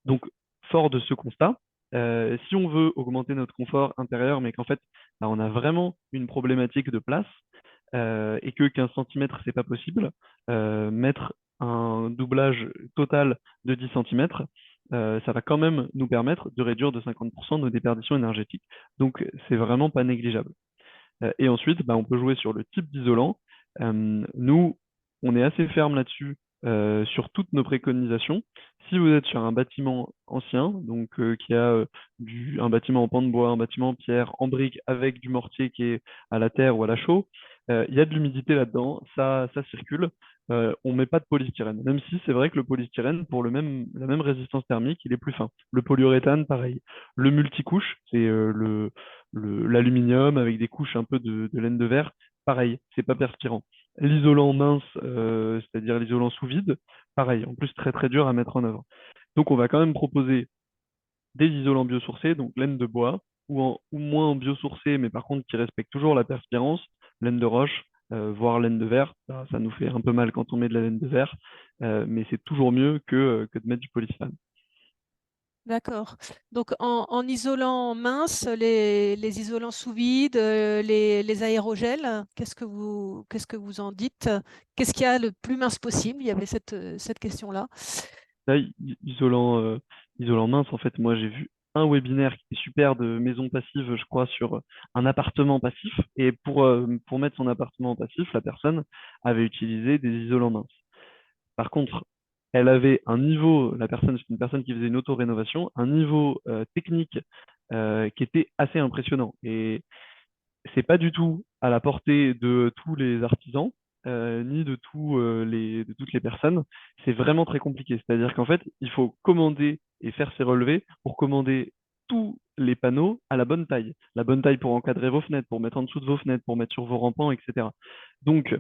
Donc, fort de ce constat, si on veut augmenter notre confort intérieur, mais qu'en fait, bah, on a vraiment une problématique de place, et que 15 cm, c'est pas possible, mettre un doublage total de 10 cm, ça va quand même nous permettre de réduire de 50% nos déperditions énergétiques. Donc, c'est vraiment pas négligeable. Et ensuite, bah, on peut jouer sur le type d'isolant. Nous, on est assez ferme là-dessus sur toutes nos préconisations. Si vous êtes sur un bâtiment ancien, donc qui a un bâtiment en pan de bois, un bâtiment en pierre, en brique, avec du mortier qui est à la terre ou à la chaux, il y a de l'humidité là-dedans, ça circule. On ne met pas de polystyrène, même si c'est vrai que le polystyrène, pour la même résistance thermique, il est plus fin. Le polyuréthane, pareil. Le multicouche, c'est l'aluminium avec des couches un peu de laine de verre, pareil, c'est pas perspirant. L'isolant mince, c'est-à-dire l'isolant sous vide, pareil, en plus très très dur à mettre en œuvre. Donc on va quand même proposer des isolants biosourcés, donc laine de bois, ou moins en biosourcé, mais par contre qui respectent toujours la perspirance, laine de roche, voire laine de verre. Ça nous fait un peu mal quand on met de la laine de verre, mais c'est toujours mieux que de mettre du polystyrène. D'accord. Donc, en isolant mince, les isolants sous vide, les aérogels, qu'est-ce que vous en dites? Qu'est-ce qu'il y a le plus mince possible? Il y avait cette question-là. Là, isolant mince, en fait, moi j'ai vu un webinaire qui est super de maison passive, je crois, sur un appartement passif. Et pour mettre son appartement passif, la personne avait utilisé des isolants minces. Par contre, elle avait un niveau, la personne, c'est une personne qui faisait une auto-rénovation, un niveau technique qui était assez impressionnant. Et c'est pas du tout à la portée de tous les artisans, ni de toutes les personnes. C'est vraiment très compliqué. C'est-à-dire qu'en fait, il faut commander et faire ses relevés pour commander tous les panneaux à la bonne taille. La bonne taille pour encadrer vos fenêtres, pour mettre en dessous de vos fenêtres, pour mettre sur vos rampants, etc. Donc,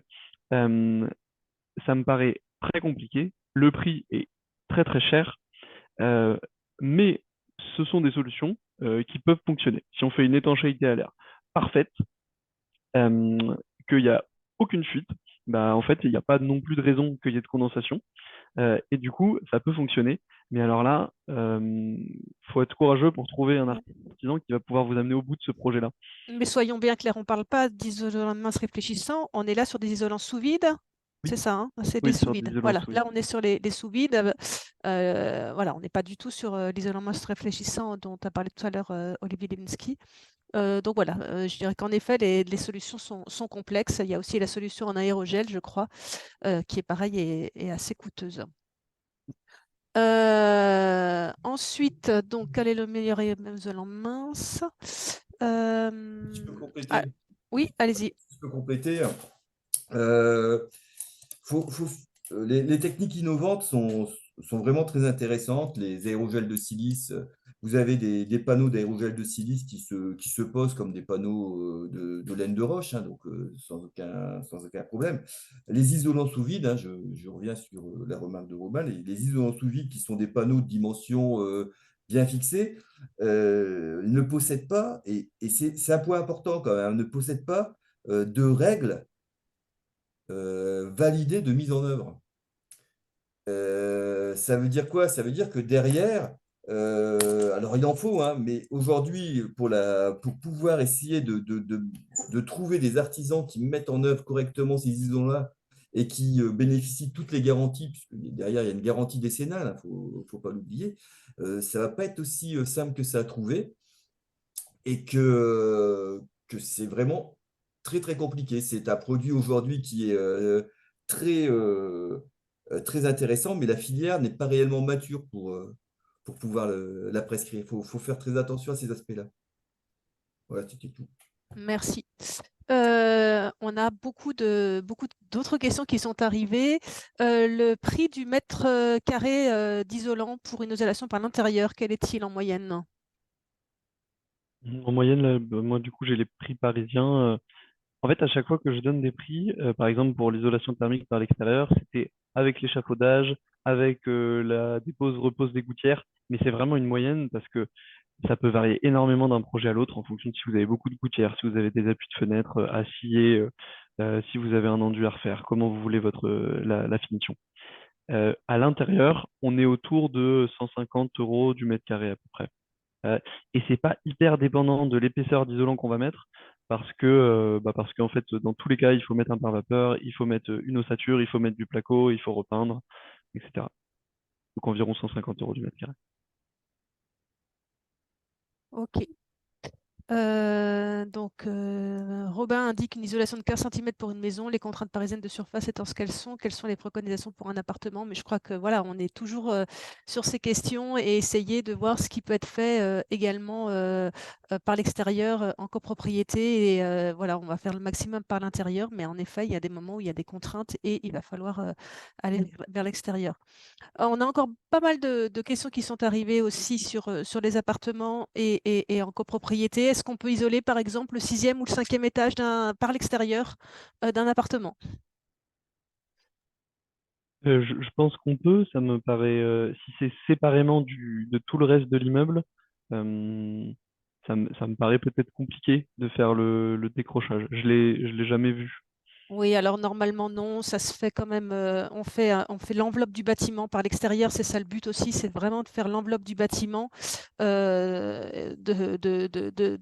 euh, ça me paraît très compliqué. Le prix est très très cher, euh, mais ce sont des solutions qui peuvent fonctionner. Si on fait une étanchéité à l'air parfaite, qu'il n'y a aucune fuite, bah, en fait, il n'y a pas non plus de raison qu'il y ait de condensation. Et du coup, ça peut fonctionner. Mais alors là, faut être courageux pour trouver un artisan qui va pouvoir vous amener au bout de ce projet-là. Mais soyons bien clairs, on ne parle pas d'isolants minces réfléchissants, on est là sur des isolants sous vide. Oui, C'est ça, hein, c'est des oui, sur des sous-vides. isolants Voilà, sous vide. là on est sur les sous-vides. Voilà, on n'est pas du tout sur l'isolant mince réfléchissant dont a parlé tout à l'heure Olivier Lewinsky. Donc voilà, je dirais qu'en effet, les solutions sont complexes. Il y a aussi la solution en aérogel, je crois, qui est pareil et assez coûteuse. Ensuite, donc, quel est le meilleur isolant mince? Je peux compléter. Oui, allez-y. Je peux compléter. Faut- faut- les techniques innovantes sont vraiment très intéressantes. Les aérogels de silice, vous avez des panneaux d'aérogel de silice qui se posent comme des panneaux de laine de roche, hein, donc sans aucun problème. Les isolants sous vide, hein, je reviens sur la remarque de Robin, les isolants sous vide qui sont des panneaux de dimension bien fixés, ne possèdent pas, et c'est un point important quand même, ne possèdent pas de règles validée de mise en œuvre. Ça veut dire quoi? Ça veut dire que derrière, alors il en faut, hein, mais aujourd'hui, pour pouvoir essayer de trouver des artisans qui mettent en œuvre correctement ces isolants-là et qui bénéficient de toutes les garanties, puisque derrière, il y a une garantie décennale, il ne faut pas l'oublier, ça ne va pas être aussi simple que ça à trouver et que c'est vraiment très, très compliqué. C'est un produit aujourd'hui qui est très intéressant, mais la filière n'est pas réellement mature pour pouvoir la prescrire. Il faut faire très attention à ces aspects-là. Voilà, c'était tout. Merci. On a beaucoup d'autres questions qui sont arrivées. Le prix du mètre carré d'isolant pour une isolation par l'intérieur, quel est-il en moyenne? En moyenne, là, bah, moi, du coup, j'ai les prix parisiens. En fait, à chaque fois que je donne des prix, par exemple pour l'isolation thermique par l'extérieur, c'était avec l'échafaudage, avec la dépose, repose des gouttières, mais c'est vraiment une moyenne parce que ça peut varier énormément d'un projet à l'autre en fonction de si vous avez beaucoup de gouttières, si vous avez des appuis de fenêtre à scier, si vous avez un enduit à refaire, comment vous voulez la finition. À l'intérieur, on est autour de 150 euros du mètre carré à peu près. Et c'est pas hyper dépendant de l'épaisseur d'isolant qu'on va mettre parce qu'en fait, dans tous les cas, il faut mettre un pare-vapeur, il faut mettre une ossature, il faut mettre du placo, il faut repeindre, etc. Donc environ 150 euros du mètre carré. Ok. Robin indique une isolation de 15 cm pour une maison, les contraintes parisiennes de surface étant ce qu'elles sont sont les préconisations pour un appartement? Mais je crois que voilà, on est toujours sur ces questions et essayer de voir ce qui peut être fait également par l'extérieur en copropriété. Et voilà, on va faire le maximum par l'intérieur, mais en effet, il y a des moments où il y a des contraintes et il va falloir aller vers l'extérieur. On a encore pas mal de questions qui sont arrivées aussi sur les appartements et en copropriété. Est-ce qu'on peut isoler, par exemple, le sixième ou le cinquième étage par l'extérieur d'un appartement? Je pense qu'on peut, ça me paraît, si c'est séparément de tout le reste de l'immeuble, euh, ça me paraît peut-être compliqué de faire le décrochage. Je l'ai jamais vu. Oui, alors normalement non, ça se fait quand même. On fait l'enveloppe du bâtiment par l'extérieur, c'est ça le but aussi, c'est vraiment de faire l'enveloppe du bâtiment, de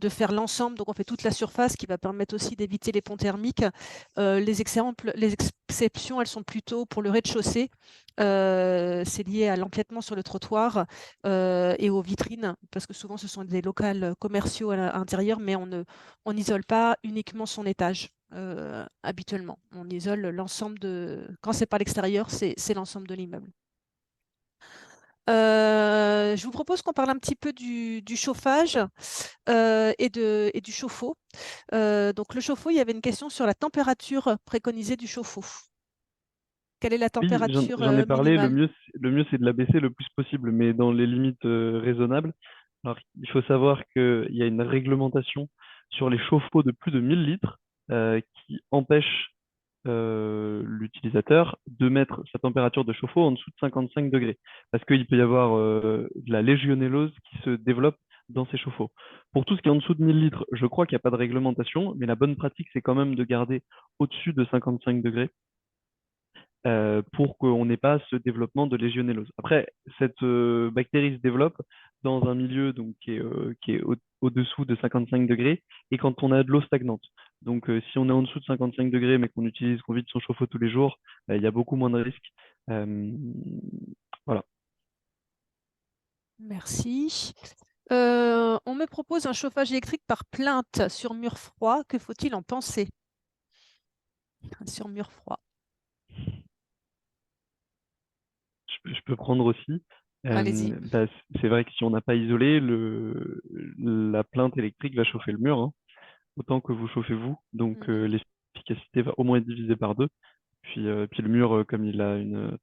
faire l'ensemble. Donc on fait toute la surface qui va permettre aussi d'éviter les ponts thermiques. Les exceptions, elles sont plutôt pour le rez-de-chaussée. C'est lié à l'empiètement sur le trottoir et aux vitrines, parce que souvent ce sont des locaux commerciaux à l'intérieur, mais on n'isole pas uniquement son étage habituellement. On isole l'ensemble Quand c'est par l'extérieur, c'est l'ensemble de l'immeuble. Je vous propose qu'on parle un petit peu du chauffage et du chauffe-eau. Donc le chauffe-eau, il y avait une question sur la température préconisée du chauffe-eau. Quelle est la Oui, température j'en ai parlé. minimale? Le mieux, c'est de la baisser le plus possible, mais dans les limites raisonnables. Alors, il faut savoir qu'il y a une réglementation sur les chauffe-eau de plus de 1000 litres qui empêche l'utilisateur de mettre sa température de chauffe-eau en dessous de 55 degrés. Parce qu'il peut y avoir de la légionellose qui se développe dans ces chauffe-eau. Pour tout ce qui est en dessous de 1000 litres, je crois qu'il n'y a pas de réglementation, mais la bonne pratique, c'est quand même de garder au-dessus de 55 degrés pour qu'on n'ait pas ce développement de légionellose. Après, cette bactérie se développe dans un milieu donc, qui est au-dessous de 55 degrés et quand on a de l'eau stagnante. Donc, si on est en dessous de 55 degrés mais qu'on vide son chauffe-eau tous les jours, il y a beaucoup moins de risques. Euh, voilà. Merci. On me propose un chauffage électrique par plainte sur mur froid. Que faut-il en penser? Sur mur froid. Je peux prendre aussi. Allez-y. Bah, c'est vrai que si on n'a pas isolé, la plainte électrique va chauffer le mur, hein, autant que vous chauffez vous. Donc Mhm. l'efficacité va au moins être divisée par deux. Puis le mur, comme il a une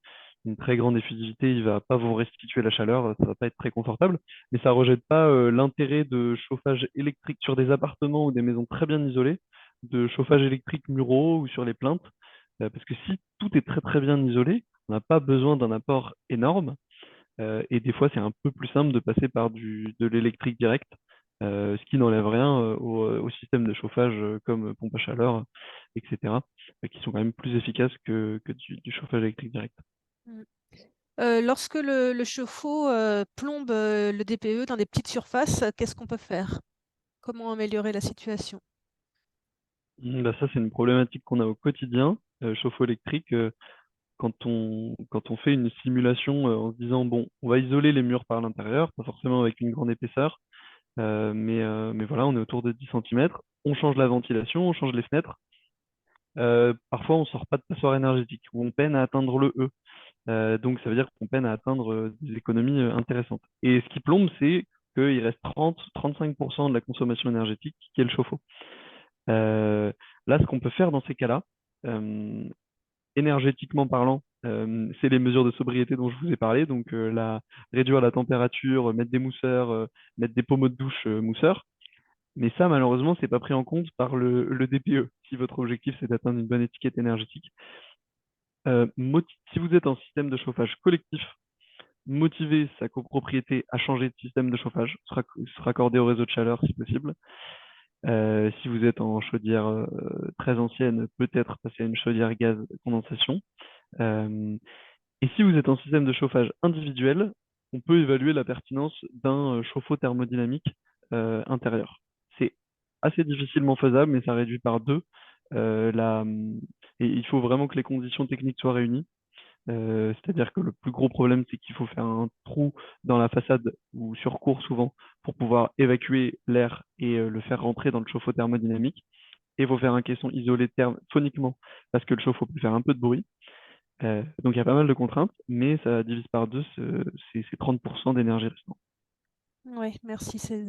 très grande effusivité, il va pas vous restituer la chaleur, ça va pas être très confortable. Mais ça rejette pas l'intérêt de chauffage électrique sur des appartements ou des maisons très bien isolées, de chauffage électrique muraux ou sur les plaintes. Parce que si tout est très très bien isolé, on n'a pas besoin d'un apport énorme. Et des fois, c'est un peu plus simple de passer par de l'électrique direct, ce qui n'enlève rien au système de chauffage comme pompe à chaleur, etc., qui sont quand même plus efficaces que du chauffage électrique direct. Mm. Lorsque le chauffe-eau plombe le DPE dans des petites surfaces, qu'est-ce qu'on peut faire? Comment améliorer la situation? Bah, ça, c'est une problématique qu'on a au quotidien, chauffe-eau électrique. Quand on fait une simulation en se disant, bon, on va isoler les murs par l'intérieur, pas forcément avec une grande épaisseur, mais voilà, on est autour de 10 centimètres. On change la ventilation, on change les fenêtres. Parfois, on sort pas de passoire énergétique ou on peine à atteindre le E. Donc, ça veut dire qu'on peine à atteindre des économies intéressantes. Et ce qui plombe, c'est qu'il reste 30-35% de la consommation énergétique qui est le chauffe-eau. Euh, Là, ce qu'on peut faire dans ces cas-là, énergétiquement parlant, c'est les mesures de sobriété dont je vous ai parlé, donc réduire la température, mettre des mousseurs, mettre des pommeaux de douche mousseurs. Mais ça, malheureusement, c'est pas pris en compte par le DPE, si votre objectif c'est d'atteindre une bonne étiquette énergétique. Si vous êtes en système de chauffage collectif, motiver sa copropriété à changer de système de chauffage, se raccorder au réseau de chaleur si possible. Si vous êtes en chaudière très ancienne, peut-être passer à une chaudière gaz condensation. Et si vous êtes en système de chauffage individuel, on peut évaluer la pertinence d'un chauffe-eau thermodynamique intérieur. C'est assez difficilement faisable, mais ça réduit par deux. Et il faut vraiment que les conditions techniques soient réunies. C'est-à-dire que le plus gros problème, c'est qu'il faut faire un trou dans la façade ou sur cour souvent pour pouvoir évacuer l'air et le faire rentrer dans le chauffe-eau thermodynamique. Et il faut faire un caisson isolé phoniquement parce que le chauffe-eau peut faire un peu de bruit. Donc il y a pas mal de contraintes, mais ça divise par deux, c'est 30% d'énergie restante. Oui, merci. C'est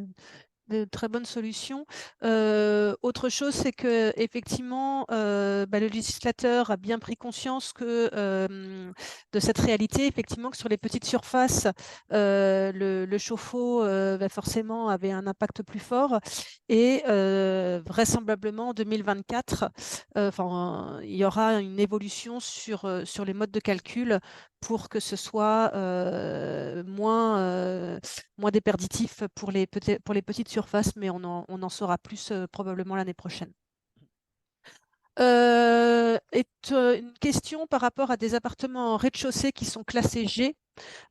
de très bonnes solutions. Autre chose, c'est que effectivement, le législateur a bien pris conscience de cette réalité, effectivement, que sur les petites surfaces, le chauffe-eau forcément avait un impact plus fort. Et vraisemblablement, en 2024, il y aura une évolution sur les modes de calcul pour que ce soit moins déperditif pour les petites surfaces, mais on en saura plus probablement l'année prochaine. Une question par rapport à des appartements en rez-de-chaussée qui sont classés G.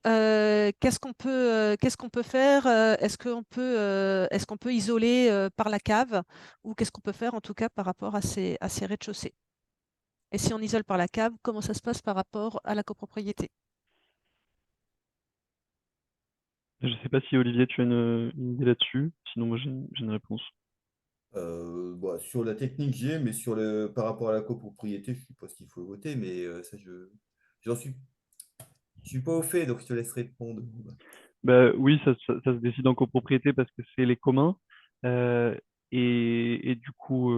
Qu'est-ce qu'on peut faire? Est-ce qu'on peut isoler par la cave, ou qu'est-ce qu'on peut faire en tout cas par rapport à ces rez-de-chaussée? Et si on isole par la cave, comment ça se passe par rapport à la copropriété? Je ne sais pas si Olivier, tu as une idée là-dessus. Sinon, moi, j'ai une réponse. Sur la technique, mais par rapport à la copropriété, je ne sais pas ce qu'il faut voter, mais ça, j'en suis pas au fait, donc je te laisse répondre. Bah, oui, ça se décide en copropriété parce que c'est les communs. Euh, et du coup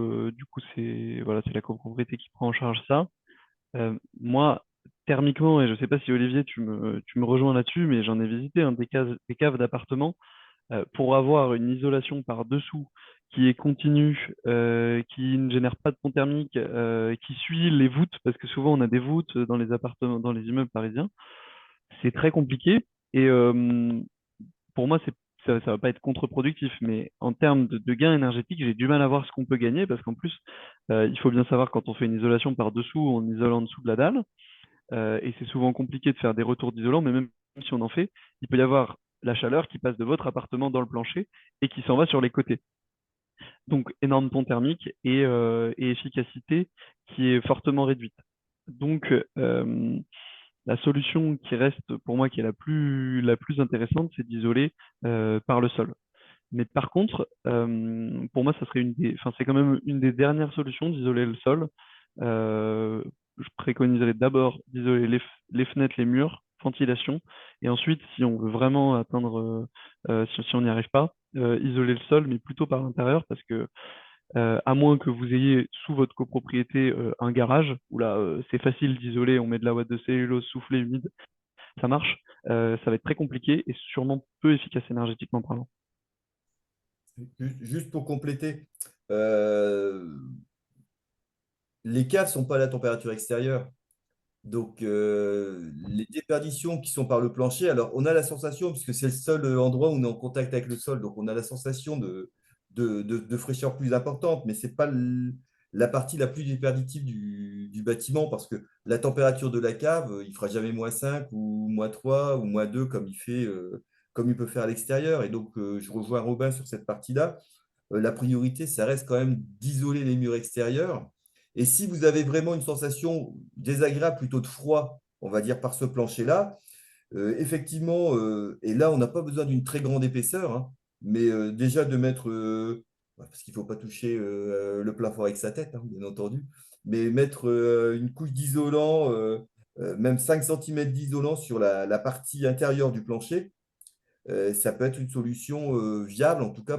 c'est la copropriété qui prend en charge ça. Moi, thermiquement, et je ne sais pas si Olivier, tu me rejoins là-dessus, mais j'en ai visité des caves d'appartements pour avoir une isolation par dessous qui est continue, qui ne génère pas de pont thermique, qui suit les voûtes, parce que souvent on a des voûtes dans les appartements, dans les immeubles parisiens. C'est très compliqué. Et pour moi, ça ne va pas être contre-productif, mais en termes de gains énergétiques, j'ai du mal à voir ce qu'on peut gagner, parce qu'en plus, il faut bien savoir quand on fait une isolation par dessous, on isole en dessous de la dalle. Et c'est souvent compliqué de faire des retours d'isolant, mais même si on en fait, il peut y avoir la chaleur qui passe de votre appartement dans le plancher et qui s'en va sur les côtés. Donc, énorme pont thermique et efficacité qui est fortement réduite. Donc, la solution qui reste pour moi, qui est la plus intéressante, c'est d'isoler par le sol. Mais par contre, pour moi, ça serait c'est quand même une des dernières solutions d'isoler le sol. Je préconiserais d'abord d'isoler les fenêtres, les murs, ventilation, et ensuite, si on veut vraiment atteindre, si on n'y arrive pas, isoler le sol, mais plutôt par l'intérieur, parce que à moins que vous ayez sous votre copropriété un garage, où là, c'est facile d'isoler, on met de la ouate de cellulose soufflée, humide, ça marche. Ça va être très compliqué et sûrement peu efficace énergétiquement parlant. Juste pour compléter, euh, les caves ne sont pas à la température extérieure. Donc, les déperditions qui sont par le plancher, alors on a la sensation, puisque c'est le seul endroit où on est en contact avec le sol, donc on a la sensation de fraîcheur plus importante, mais ce n'est pas la partie la plus déperditive du bâtiment, parce que la température de la cave, il ne fera jamais -5 ou -3 ou -2 comme il peut faire à l'extérieur. Et donc, je rejoins Robin sur cette partie-là. La priorité, ça reste quand même d'isoler les murs extérieurs. Et si vous avez vraiment une sensation désagréable, plutôt de froid, on va dire par ce plancher-là, effectivement, et là, on n'a pas besoin d'une très grande épaisseur, hein, mais déjà de mettre, parce qu'il ne faut pas toucher le plafond avec sa tête, hein, bien entendu, mais mettre une couche d'isolant, même 5 cm d'isolant sur la partie intérieure du plancher, ça peut être une solution viable, en tout cas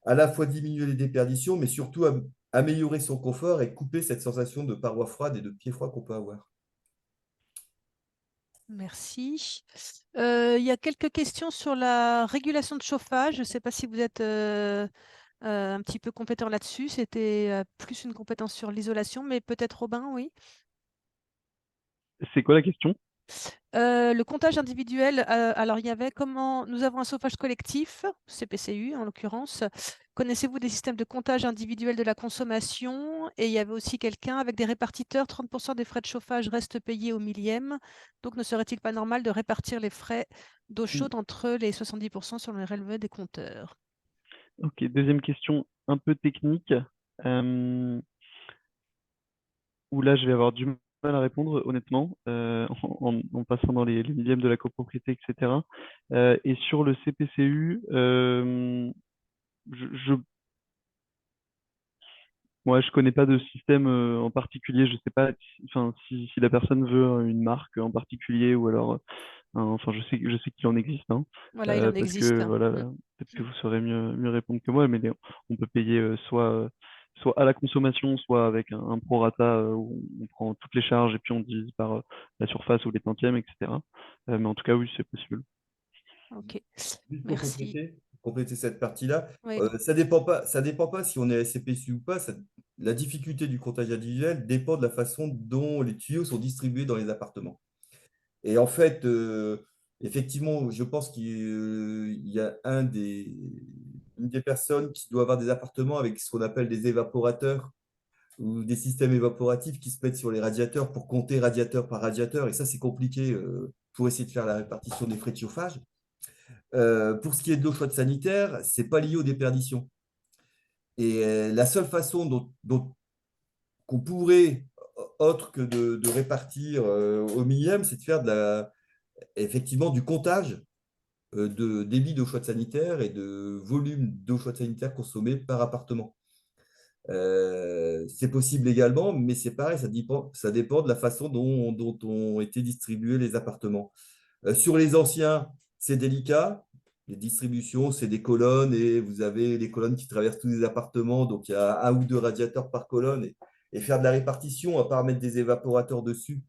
à la fois diminuer les déperditions, mais surtout améliorer son confort et couper cette sensation de paroi froide et de pied froid qu'on peut avoir. Merci. Il y a quelques questions sur la régulation de chauffage. Je ne sais pas si vous êtes un petit peu compétent là-dessus. C'était plus une compétence sur l'isolation, mais peut-être Robin, oui. C'est quoi la question? Le comptage individuel, alors il y avait comment nous avons un chauffage collectif, CPCU en l'occurrence. Connaissez-vous des systèmes de comptage individuel de la consommation? Et il y avait aussi quelqu'un avec des répartiteurs, 30% des frais de chauffage restent payés au millième. Donc ne serait-il pas normal de répartir les frais d'eau chaude entre les 70% sur le relevé des compteurs? Ok, deuxième question un peu technique, où là je vais avoir du mal à répondre honnêtement, en passant dans les millièmes de la copropriété, etc. Et sur le CPCU, moi je connais pas de système en particulier, je sais pas enfin, si la personne veut une marque en particulier ou alors enfin je sais qu'il en existe, hein, Voilà, il en parce existe. que voilà, peut-être que vous saurez mieux répondre que moi, mais on peut payer soit à la consommation, soit avec un prorata où on prend toutes les charges et puis on divise par la surface ou les tantièmes, etc. Mais en tout cas, oui, c'est possible. Ok, Juste merci. pour compléter cette partie-là, Oui. ça dépend pas si on est SCPC ou pas. La difficulté du comptage individuel dépend de la façon dont les tuyaux sont distribués dans les appartements. Et en fait, effectivement, je pense qu'il y a une des personnes qui doit avoir des appartements avec ce qu'on appelle des évaporateurs ou des systèmes évaporatifs qui se mettent sur les radiateurs pour compter radiateur par radiateur. Et ça, c'est compliqué pour essayer de faire la répartition des frais de chauffage. Pour ce qui est de l'eau chaude sanitaire, ce n'est pas lié aux déperditions. Et la seule façon dont qu'on pourrait, autre que de répartir au millième, c'est de faire effectivement du comptage de débit d'eau chaude sanitaire et de volume d'eau chaude sanitaire consommé par appartement. C'est possible également, mais c'est pareil, ça dépend de la façon dont ont été distribués les appartements. Sur les anciens, c'est délicat. Les distributions, c'est des colonnes et vous avez les colonnes qui traversent tous les appartements. Donc, il y a un ou deux radiateurs par colonne. Et faire de la répartition, à part mettre des évaporateurs dessus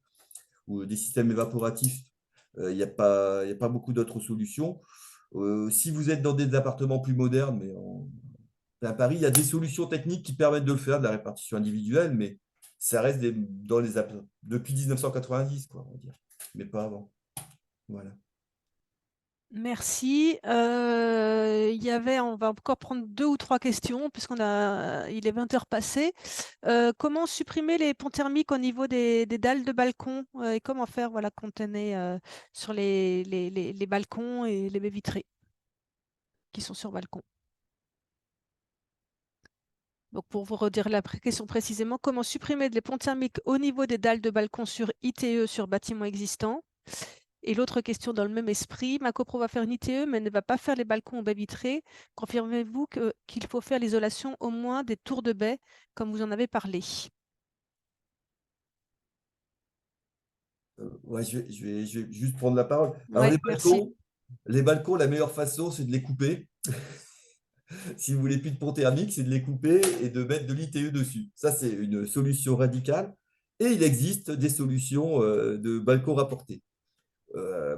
ou des systèmes évaporatifs, il n'y a pas beaucoup d'autres solutions. Si vous êtes dans des appartements plus modernes, mais à Paris, il y a des solutions techniques qui permettent de le faire, de la répartition individuelle, mais ça reste depuis 1990, quoi, on va dire, mais pas avant. Voilà. Merci. On va encore prendre 2 ou 3 questions il est 20 heures passées. Comment supprimer les ponts thermiques au niveau des dalles de balcon et comment faire voilà, quand on est sur les balcons et les baies vitrées qui sont sur balcon. Donc pour vous redire la question précisément, comment supprimer les ponts thermiques au niveau des dalles de balcon sur ITE sur bâtiments existants? Et l'autre question dans le même esprit, ma copro va faire une ITE, mais ne va pas faire les balcons aux baies vitrées. Confirmez-vous qu'il faut faire l'isolation au moins des tours de baies, comme vous en avez parlé? Ouais, je vais juste prendre la parole. Alors, Oui, merci. les balcons, la meilleure façon, c'est de les couper. Si vous voulez plus de pont thermique, c'est de les couper et de mettre de l'ITE dessus. Ça, c'est une solution radicale. Et il existe des solutions de balcons rapportés.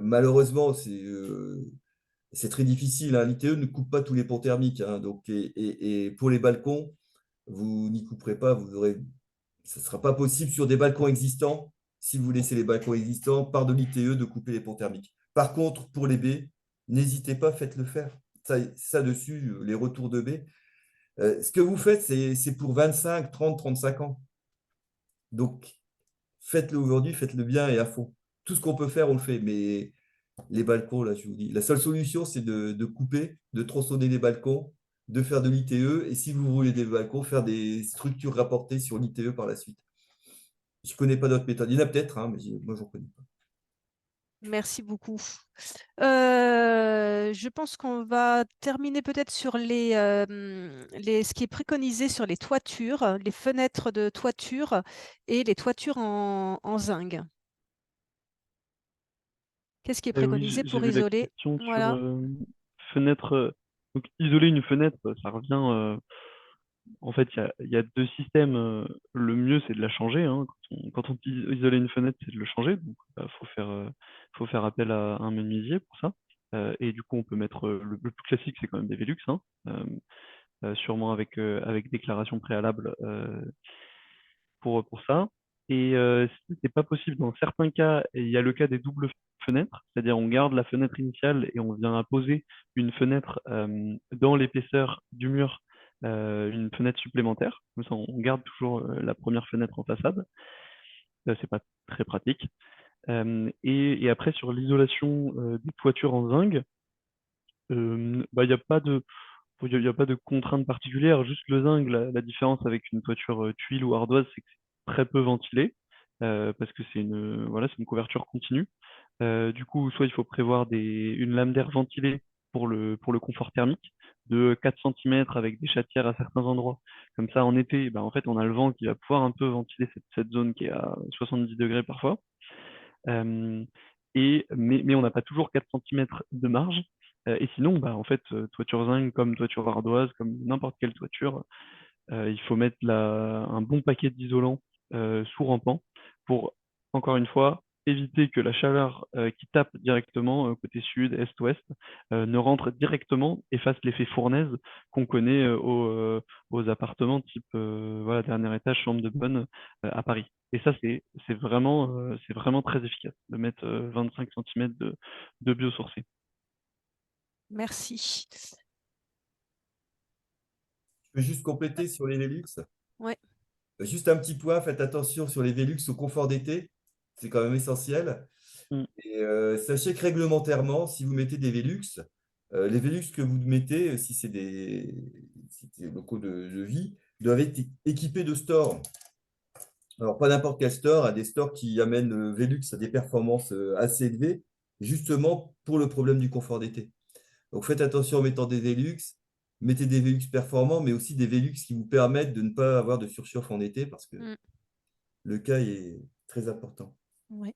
Malheureusement, c'est très difficile, hein. L'ITE ne coupe pas tous les ponts thermiques, hein. Donc, et pour les balcons, vous n'y couperez pas. Ce ne sera pas possible sur des balcons existants, si vous laissez les balcons existants, par de l'ITE, de couper les ponts thermiques. Par contre, pour les baies, n'hésitez pas, faites-le faire. Ça dessus, les retours de baies. Ce que vous faites, c'est pour 25, 30, 35 ans. Donc, faites-le aujourd'hui, faites-le bien et à fond. Tout ce qu'on peut faire, on le fait. Mais les balcons, là, je vous dis, la seule solution, c'est de couper, de tronçonner les balcons, de faire de l'ITE. Et si vous voulez des balcons, faire des structures rapportées sur l'ITE par la suite. Je ne connais pas d'autres méthodes. Il y en a peut-être, hein, mais moi, je n'en connais pas. Merci beaucoup. Je pense qu'on va terminer peut-être sur ce qui est préconisé sur les toitures, les fenêtres de toiture et les toitures en zinc. Qu'est-ce qui est Oui, préconisé j'ai pour vu la isoler? question sur Voilà. fenêtre Donc, isoler une fenêtre, ça revient. En fait, il y a deux systèmes. Le mieux, c'est de la changer, hein. Quand on dit isoler une fenêtre, c'est de le changer. Donc, faut faire appel à un menuisier pour ça. Et du coup, on peut mettre le plus classique, c'est quand même des Velux, hein. Sûrement avec déclaration préalable pour ça. Et si c'est pas possible, dans certains cas, et il y a le cas des doubles fenêtres, c'est-à-dire on garde la fenêtre initiale et on vient apposer une fenêtre dans l'épaisseur du mur, une fenêtre supplémentaire. Comme ça, on garde toujours la première fenêtre en façade. C'est pas très pratique. Et après, sur l'isolation des toitures en zinc, bah, il n'y a pas de, il y a pas de contrainte particulière, juste le zinc. La différence avec une toiture tuile ou ardoise, c'est que c'est très peu ventilé, parce que voilà, c'est une couverture continue. Du coup, soit il faut prévoir une lame d'air ventilée pour le confort thermique de 4 centimètres avec des chatières à certains endroits. Comme ça, en été, bah, en fait, on a le vent qui va pouvoir un peu ventiler cette zone qui est à 70 degrés parfois. Euh, mais on n'a pas toujours 4 centimètres de marge. Et sinon, bah, en fait, toiture zinc comme toiture ardoise, comme n'importe quelle toiture, il faut mettre un bon paquet d'isolant sous rampant pour, encore une fois, éviter que la chaleur qui tape directement côté sud, est, ouest ne rentre directement et fasse l'effet fournaise qu'on connaît aux appartements type voilà, dernier étage, chambre de bonne à Paris. Et ça, c'est vraiment très efficace de mettre 25 centimètres de biosourcé. Merci. Je peux juste compléter sur les Velux. Ouais. Juste un petit point, faites attention sur les Velux au confort d'été. C'est quand même essentiel. Mm. Et sachez que réglementairement, si vous mettez des Velux, les Velux que vous mettez, si c'est des locaux de vie, doivent être équipés de stores. Alors, pas n'importe quel store, hein, des stores qui amènent Velux à des performances assez élevées, justement pour le problème du confort d'été. Donc, faites attention en mettant des Velux, mettez des Velux performants, mais aussi des Velux qui vous permettent de ne pas avoir de surchauffe en été, parce que Mm. le cas est très important. Ouais.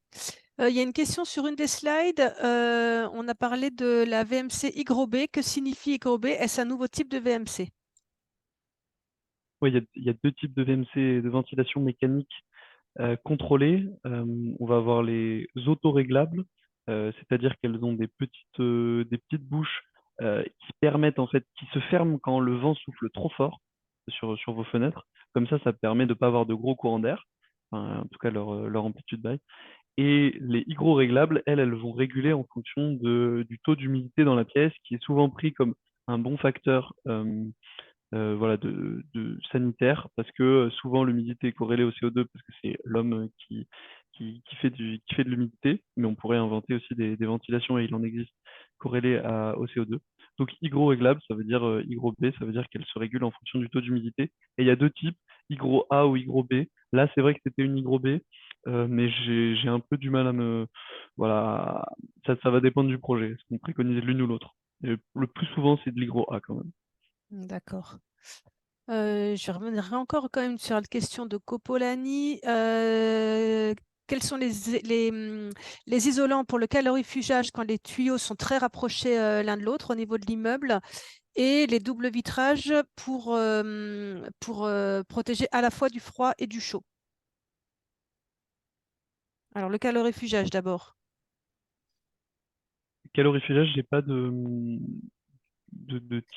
Il y a une question sur une des slides. On a parlé de la VMC hygrobé. Que signifie hygrobé? Est-ce un nouveau type de VMC? Ouais, il y a deux types de VMC, de ventilation mécanique contrôlées. On va avoir les autoréglables, c'est-à-dire qu'elles ont des petites bouches qui permettent, en fait, qui se ferment quand le vent souffle trop fort sur vos fenêtres. Comme ça permet de ne pas avoir de gros courants d'air, enfin, en tout cas leur amplitude baille. Et les hygroréglables, elles vont réguler en fonction du taux d'humidité dans la pièce, qui est souvent pris comme un bon facteur voilà, de sanitaire, parce que souvent l'humidité est corrélée au CO2, parce que c'est l'homme qui fait de l'humidité, mais on pourrait inventer aussi des ventilations, et il en existe, corrélées au CO2. Donc hygroréglable, ça veut dire hygro B, ça veut dire qu'elle se régule en fonction du taux d'humidité. Et il y a deux types, hygro A ou hygro B. Là, c'est vrai que c'était une hygro B, mais j'ai un peu du mal à me... Voilà, ça va dépendre du projet, est-ce qu'on préconise l'une ou l'autre. Et le plus souvent, c'est de l'hygro A quand même. D'accord. Je reviendrai encore quand même sur la question de Copolani. Quels sont les isolants pour le calorifugage quand les tuyaux sont très rapprochés l'un de l'autre au niveau de l'immeuble et les doubles vitrages pour protéger à la fois du froid et du chaud? Alors, le calorifugage d'abord. Calorifugage, j'ai pas de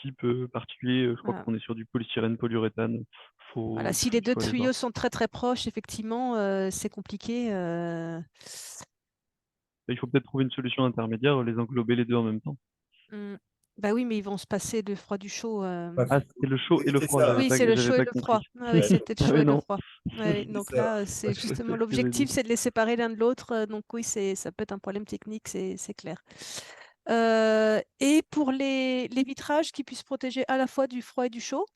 type particulier. Je crois Voilà. qu'on est sur du polystyrène, polyuréthane. Voilà, Faut, si les il deux faut aller voir. tuyaux sont très très proches, effectivement, c'est compliqué. Il faut peut-être trouver une solution intermédiaire, les englober les deux en même temps. Hmm. Bah oui, mais ils vont se passer le froid du chaud. Ouais, Ah, c'est le chaud oui, et le c'est froid, ça, hein. Oui, c'est le j'avais chaud et pas le compris. froid. Ah oui, Ouais, c'était le Ah chaud ouais, et le non. froid. Ouais, c'est donc ça. là, c'est justement C'est ce que j'ai l'objectif, dit. c'est de les séparer l'un de l'autre. Donc oui, ça peut être un problème technique, c'est clair. Et pour les vitrages qui puissent protéger à la fois du froid et du chaud?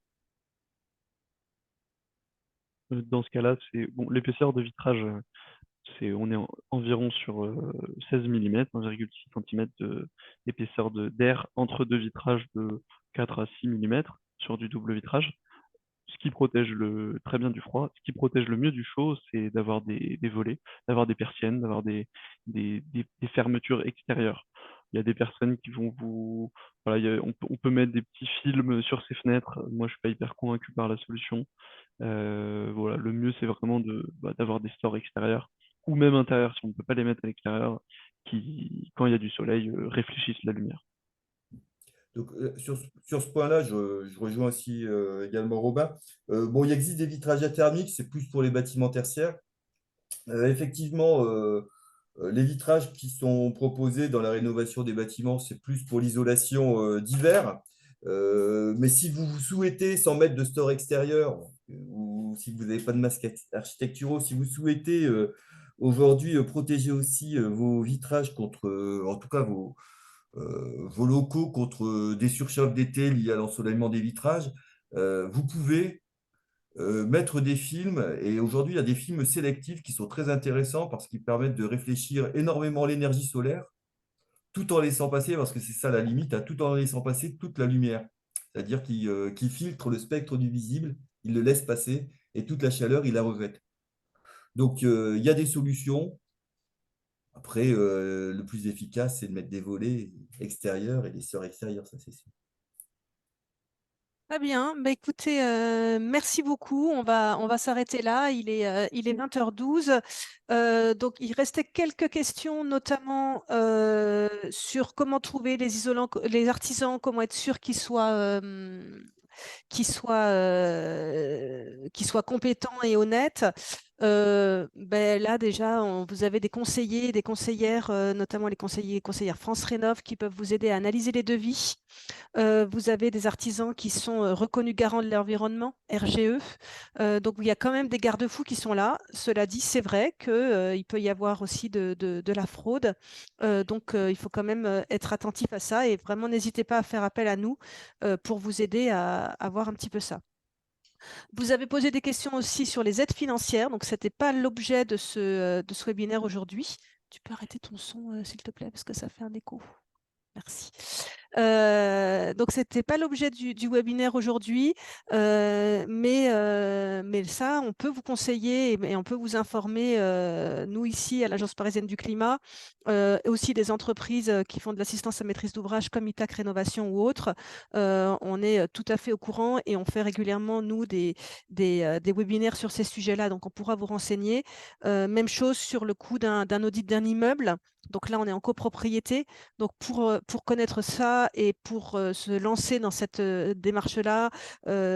Dans ce cas-là, c'est bon, l'épaisseur de vitrage, on est environ sur 16 mm, 1,6 cm d'épaisseur d'air entre deux vitrages de 4 à 6 mm sur du double vitrage. Ce qui protège très bien du froid. Ce qui protège le mieux du chaud, c'est d'avoir des volets, d'avoir des persiennes, d'avoir des fermetures extérieures. Il y a des personnes qui vont vous... Voilà, on peut mettre des petits films sur ces fenêtres. Moi, je suis pas hyper convaincu par la solution. Voilà, le mieux, c'est vraiment d'avoir des stores extérieurs ou même intérieurs, si on ne peut pas les mettre à l'extérieur, qui, quand il y a du soleil, réfléchissent la lumière. Donc, sur ce point-là, je rejoins aussi également Robin. Bon, il existe des vitrages thermiques, c'est plus pour les bâtiments tertiaires. Effectivement, les vitrages qui sont proposés dans la rénovation des bâtiments, c'est plus pour l'isolation d'hiver. Mais si vous souhaitez, sans mettre de store extérieur, ou si vous n'avez pas de masques architecturaux, si vous souhaitez aujourd'hui protéger aussi vos vitrages contre, en tout cas vos locaux contre des surchauffes d'été liées à l'ensoleillement des vitrages, vous pouvez mettre des films. Et aujourd'hui, il y a des films sélectifs qui sont très intéressants parce qu'ils permettent de réfléchir énormément l'énergie solaire tout en laissant passer, parce que c'est ça la limite, tout en laissant passer toute la lumière. C'est-à-dire qu'il filtre le spectre du visible, il le laisse passer et toute la chaleur, il la rejette. Donc, il y a des solutions. Après, le plus efficace, c'est de mettre des volets extérieurs et des sœurs extérieures, ça c'est sûr. Très bien. Bah, écoutez, merci beaucoup. On va s'arrêter là. Il est 20h12. Donc, il restait quelques questions, notamment sur comment trouver les isolants, les artisans, comment être sûr qu'ils soient compétents et honnêtes. Ben là, déjà, vous avez des conseillers et des conseillères, notamment les conseillers et conseillères France Rénov, qui peuvent vous aider à analyser les devis. Vous avez des artisans qui sont reconnus garants de l'environnement, RGE. Donc, il y a quand même des garde-fous qui sont là. Cela dit, c'est vrai qu'il peut y avoir aussi de la fraude. Donc, il faut quand même être attentif à ça et vraiment n'hésitez pas à faire appel à nous pour vous aider à voir un petit peu ça. Vous avez posé des questions aussi sur les aides financières. Donc, ce n'était pas l'objet de ce webinaire aujourd'hui. Tu peux arrêter ton son, s'il te plaît, parce que ça fait un écho. Merci. Donc, ce n'était pas l'objet du webinaire aujourd'hui, mais ça, on peut vous conseiller et on peut vous informer, nous ici à l'Agence parisienne du climat, et aussi des entreprises qui font de l'assistance à maîtrise d'ouvrage comme Itac Rénovation ou autres. On est tout à fait au courant et on fait régulièrement, nous, des webinaires sur ces sujets-là. Donc, on pourra vous renseigner. Même chose sur le coût d'un audit d'un immeuble. Donc là, on est en copropriété. Donc, pour connaître ça et pour se lancer dans cette démarche-là,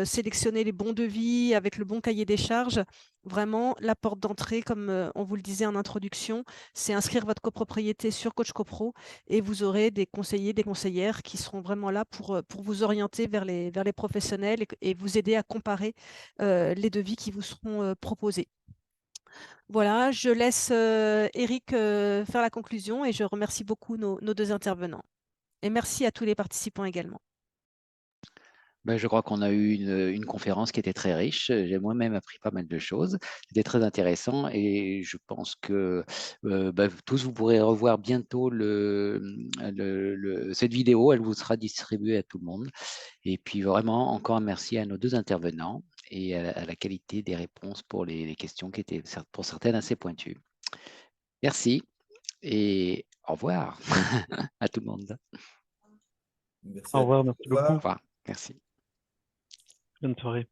sélectionner les bons devis avec le bon cahier des charges, vraiment, la porte d'entrée, comme on vous le disait en introduction, c'est inscrire votre copropriété sur Coach CoPro et vous aurez des conseillers, des conseillères qui seront vraiment là pour vous orienter vers les professionnels et vous aider à comparer les devis qui vous seront proposés. Voilà, je laisse Eric faire la conclusion et je remercie beaucoup nos deux intervenants. Et merci à tous les participants également. Ben, je crois qu'on a eu une conférence qui était très riche. J'ai moi-même appris pas mal de choses. C'était très intéressant et je pense que tous, vous pourrez revoir bientôt cette vidéo. Elle vous sera distribuée à tout le monde. Et puis vraiment, encore un merci à nos deux intervenants et à la qualité des réponses pour les questions qui étaient pour certaines assez pointues. Merci et au revoir à tout le monde. Merci Au à revoir, tous. merci Au beaucoup. Au revoir. revoir. Merci. Bonne soirée.